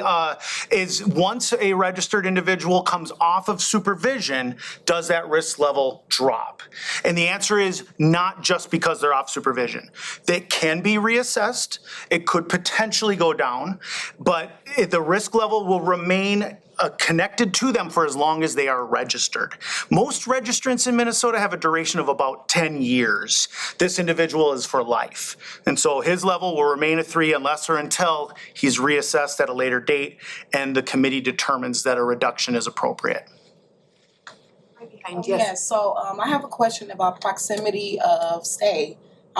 Is once a registered individual comes off of supervision, does that risk level drop? And the answer is not just because they're off supervision. They can be reassessed. It could potentially go down, but the risk level will remain connected to them for as long as they are registered. Most registrants in Minnesota have a duration of about 10 years. This individual is for life. And so his level will remain a 3 unless or until he's reassessed at a later date and the committee determines that a reduction is appropriate. Right behind, Yes, yes. so I have a question about proximity of stay.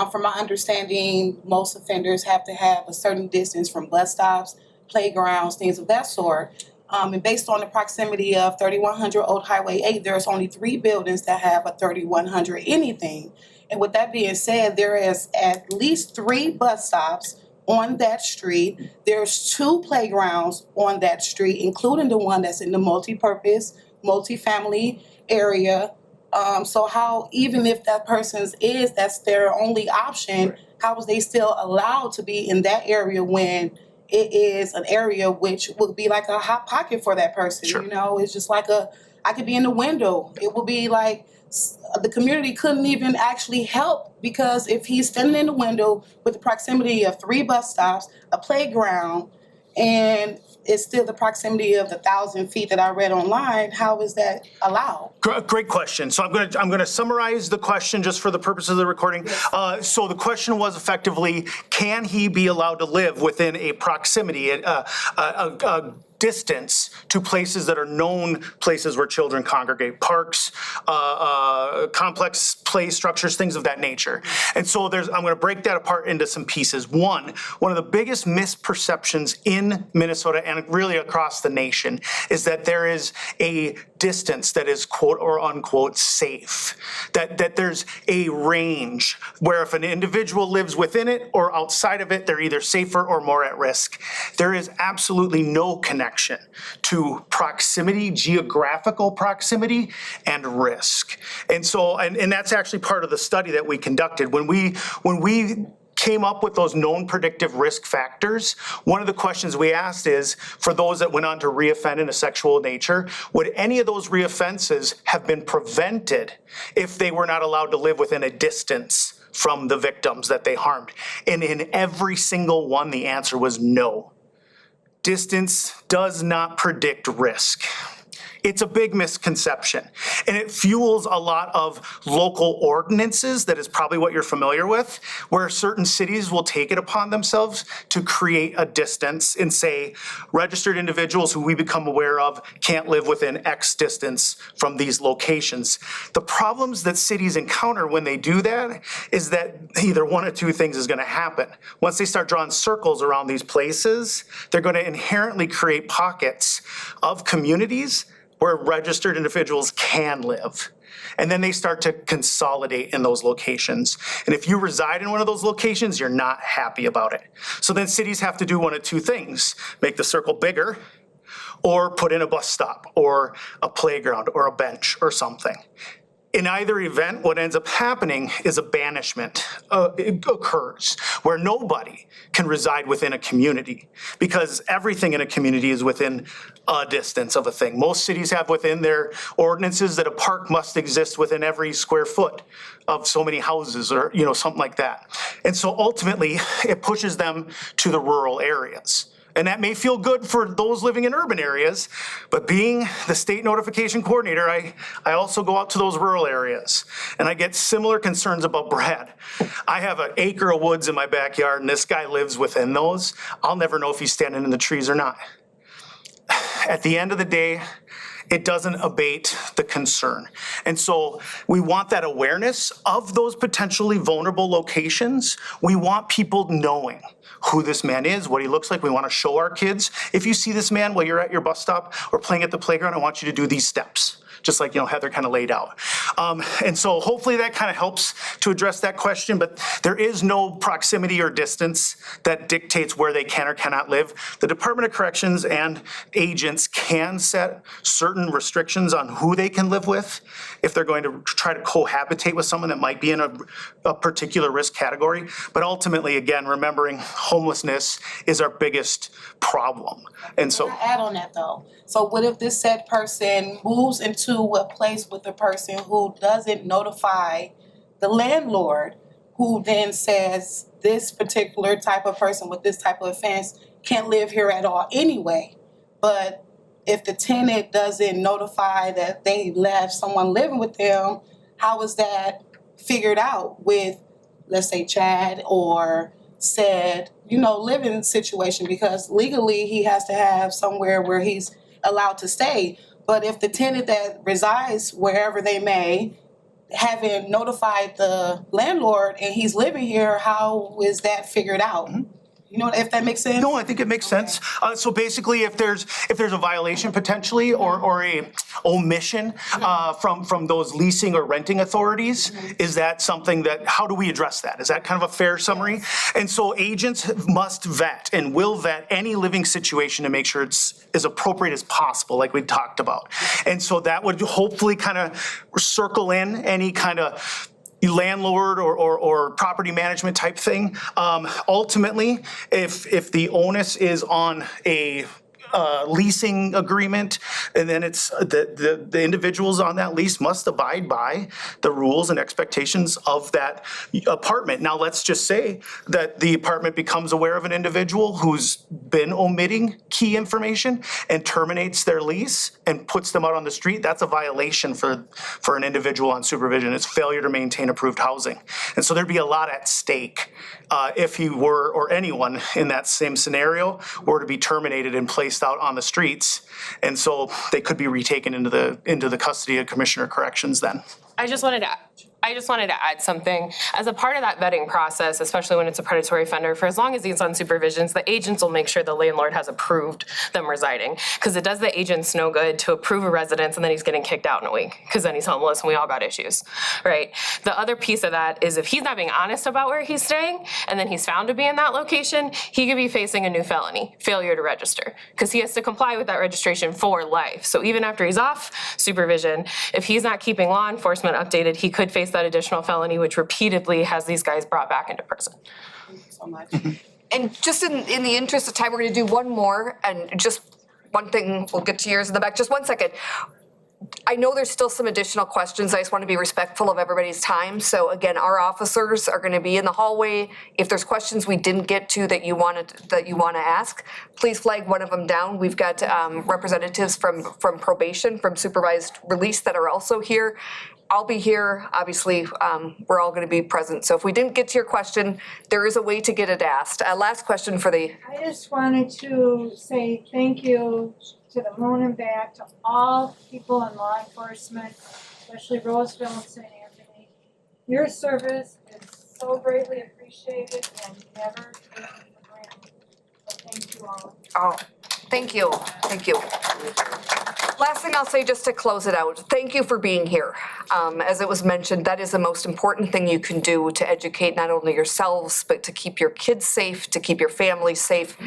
From my understanding, most offenders have to have a certain distance from bus stops, playgrounds, things of that sort. And based on the proximity of 3100 Old Highway 8, there's only 3 buildings that have a 3100 anything. And with that being said, there is at least 3 bus stops on that street. There's 2 playgrounds on that street, including the one that's in the multi-purpose, multi-family area. So how, even if that person's that's their only option, how is they still allowed to be in that area when it is an area which would be like a hot pocket for that person? Sure. You know, it's just like I could be in the window. It would be like the community couldn't even actually help, because if he's standing in the window with the proximity of 3 bus stops, a playground, and it's still the proximity of the 1,000 feet that I read online, how is that allowed? Great question. So I'm going to summarize the question just for the purpose of the recording. So the question was effectively, can he be allowed to live within a proximity, a distance to places that are known places where children congregate, parks, complex play structures, things of that nature. And so I'm going to break that apart into some pieces. One of the biggest misperceptions in Minnesota and really across the nation is that there is a distance that is quote or unquote safe, that there's a range where if an individual lives within it or outside of it, they're either safer or more at risk. There is absolutely no connection to proximity, geographical proximity, and risk. And so, and that's actually part of the study that we conducted. When we came up with those known predictive risk factors, one of the questions we asked is, for those that went on to reoffend in a sexual nature, would any of those reoffenses have been prevented if they were not allowed to live within a distance from the victims that they harmed? And in every single one, the answer was no. Distance does not predict risk. It's a big misconception, and it fuels a lot of local ordinances that is probably what you're familiar with, where certain cities will take it upon themselves to create a distance and say registered individuals who we become aware of can't live within X distance from these locations. The problems that cities encounter when they do that is that either one of two things is going to happen. Once they start drawing circles around these places, they're going to inherently create pockets of communities where registered individuals can live. And then they start to consolidate in those locations. And if you reside in one of those locations, you're not happy about it. So then cities have to do one of two things: make the circle bigger, or put in a bus stop, or a playground, or a bench, or something. In either event, what ends up happening is a banishment it occurs, where nobody can reside within a community, because everything in a community is within a distance of a thing. Most cities have within their ordinances that a park must exist within every square foot of so many houses, or something like that. And so ultimately, it pushes them to the rural areas. And that may feel good for those living in urban areas, but being the state notification coordinator, I also go out to those rural areas, and I get similar concerns about Brad. I have an acre of woods in my backyard, and this guy lives within those. I'll never know if he's standing in the trees or not. At the end of the day, it doesn't abate the concern. And so we want that awareness of those potentially vulnerable locations. We want people knowing who this man is, what he looks like. We want to show our kids, if you see this man while you're at your bus stop or playing at the playground, I want you to do these steps, just like Heather kind of laid out. And so hopefully that kind of helps to address that question, but there is no proximity or distance that dictates where they can or cannot live. The Department of Corrections and agents can set certain restrictions on who they can live with if they're going to try to cohabitate with someone that might be in a particular risk category. But ultimately, again, remembering homelessness is our biggest problem. And so Can I add on that though? So what if this said person moves into a place with a person who doesn't notify the landlord, who then says this particular type of person with this type of offense can't live here at all anyway? But if the tenant doesn't notify that they left someone living with them, how is that figured out with, let's say, Chad or said, living situation? Because legally he has to have somewhere where he's allowed to stay. But if the tenant that resides wherever they may haven't notified the landlord and he's living here, how is that figured out? If that makes sense? no, I think it makes sense. So basically, if there's a violation potentially or a omission from those leasing or renting authorities, is that something that, how do we address that? Is that kind of a fair summary? And so agents must vet and will vet any living situation to make sure it's as appropriate as possible, like we talked about. And so that would hopefully kind of circle in any kind of landlord or property management type thing. Ultimately, if the onus is on a leasing agreement, and then it's the individuals on that lease must abide by the rules and expectations of that apartment. Now, let's just say that the apartment becomes aware of an individual who's been omitting key information and terminates their lease and puts them out on the street. That's a violation for an individual on supervision. It's failure to maintain approved housing. And so there'd be a lot at stake if he were, or anyone in that same scenario, were to be terminated and placed out on the streets. And so they could be retaken into the custody of Commissioner Corrections then. I just wanted to add something. As a part of that vetting process, especially when it's a predatory offender, for as long as he's on supervisions, the agents will make sure the landlord has approved them residing. Because it does the agents no good to approve a residence and then he's getting kicked out in a week, because then he's homeless and we all got issues, right? The other piece of that is if he's not being honest about where he's staying and then he's found to be in that location, he could be facing a new felony, failure to register, because he has to comply with that registration for life. So even after he's off supervision, if he's not keeping law enforcement enforcement updated, he could face that additional felony, which repeatedly has these guys brought back into prison. Thank you so much. And just in the interest of time, we're gonna do one more, and just one thing, we'll get to yours in the back, just 1 second. I know there's still some additional questions, I just wanna be respectful of everybody's time, so again, our officers are gonna be in the hallway. If there's questions we didn't get to that you wanna ask, please flag one of them down. We've got representatives from probation, from supervised release that are also here. I'll be here, obviously, we're all gonna be present, so if we didn't get to your question, there is a way to get it asked. Last question for the, I just wanted to say thank you to the moon and back, to all people in law enforcement, especially Roseville and St. Anthony. Your service is so greatly appreciated and never taken for granted. So thank you all. oh, thank you. Last thing I'll say, just to close it out, thank you for being here. As it was mentioned, that is the most important thing you can do to educate not only yourselves, but to keep your kids safe, to keep your family safe.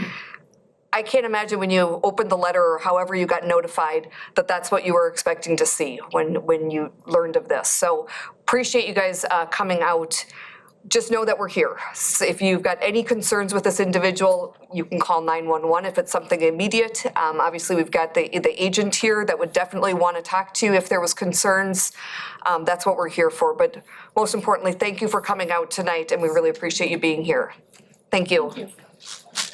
I can't imagine when you opened the letter or however you got notified that that's what you were expecting to see when you learned of this. So appreciate you guys coming out. Just know that we're here. So if you've got any concerns with this individual, you can call 911 if it's something immediate. Obviously, we've got the agent here that would definitely want to talk to you if there was concerns. That's what we're here for. But most importantly, thank you for coming out tonight, and we really appreciate you being here. Thank you. Thank you.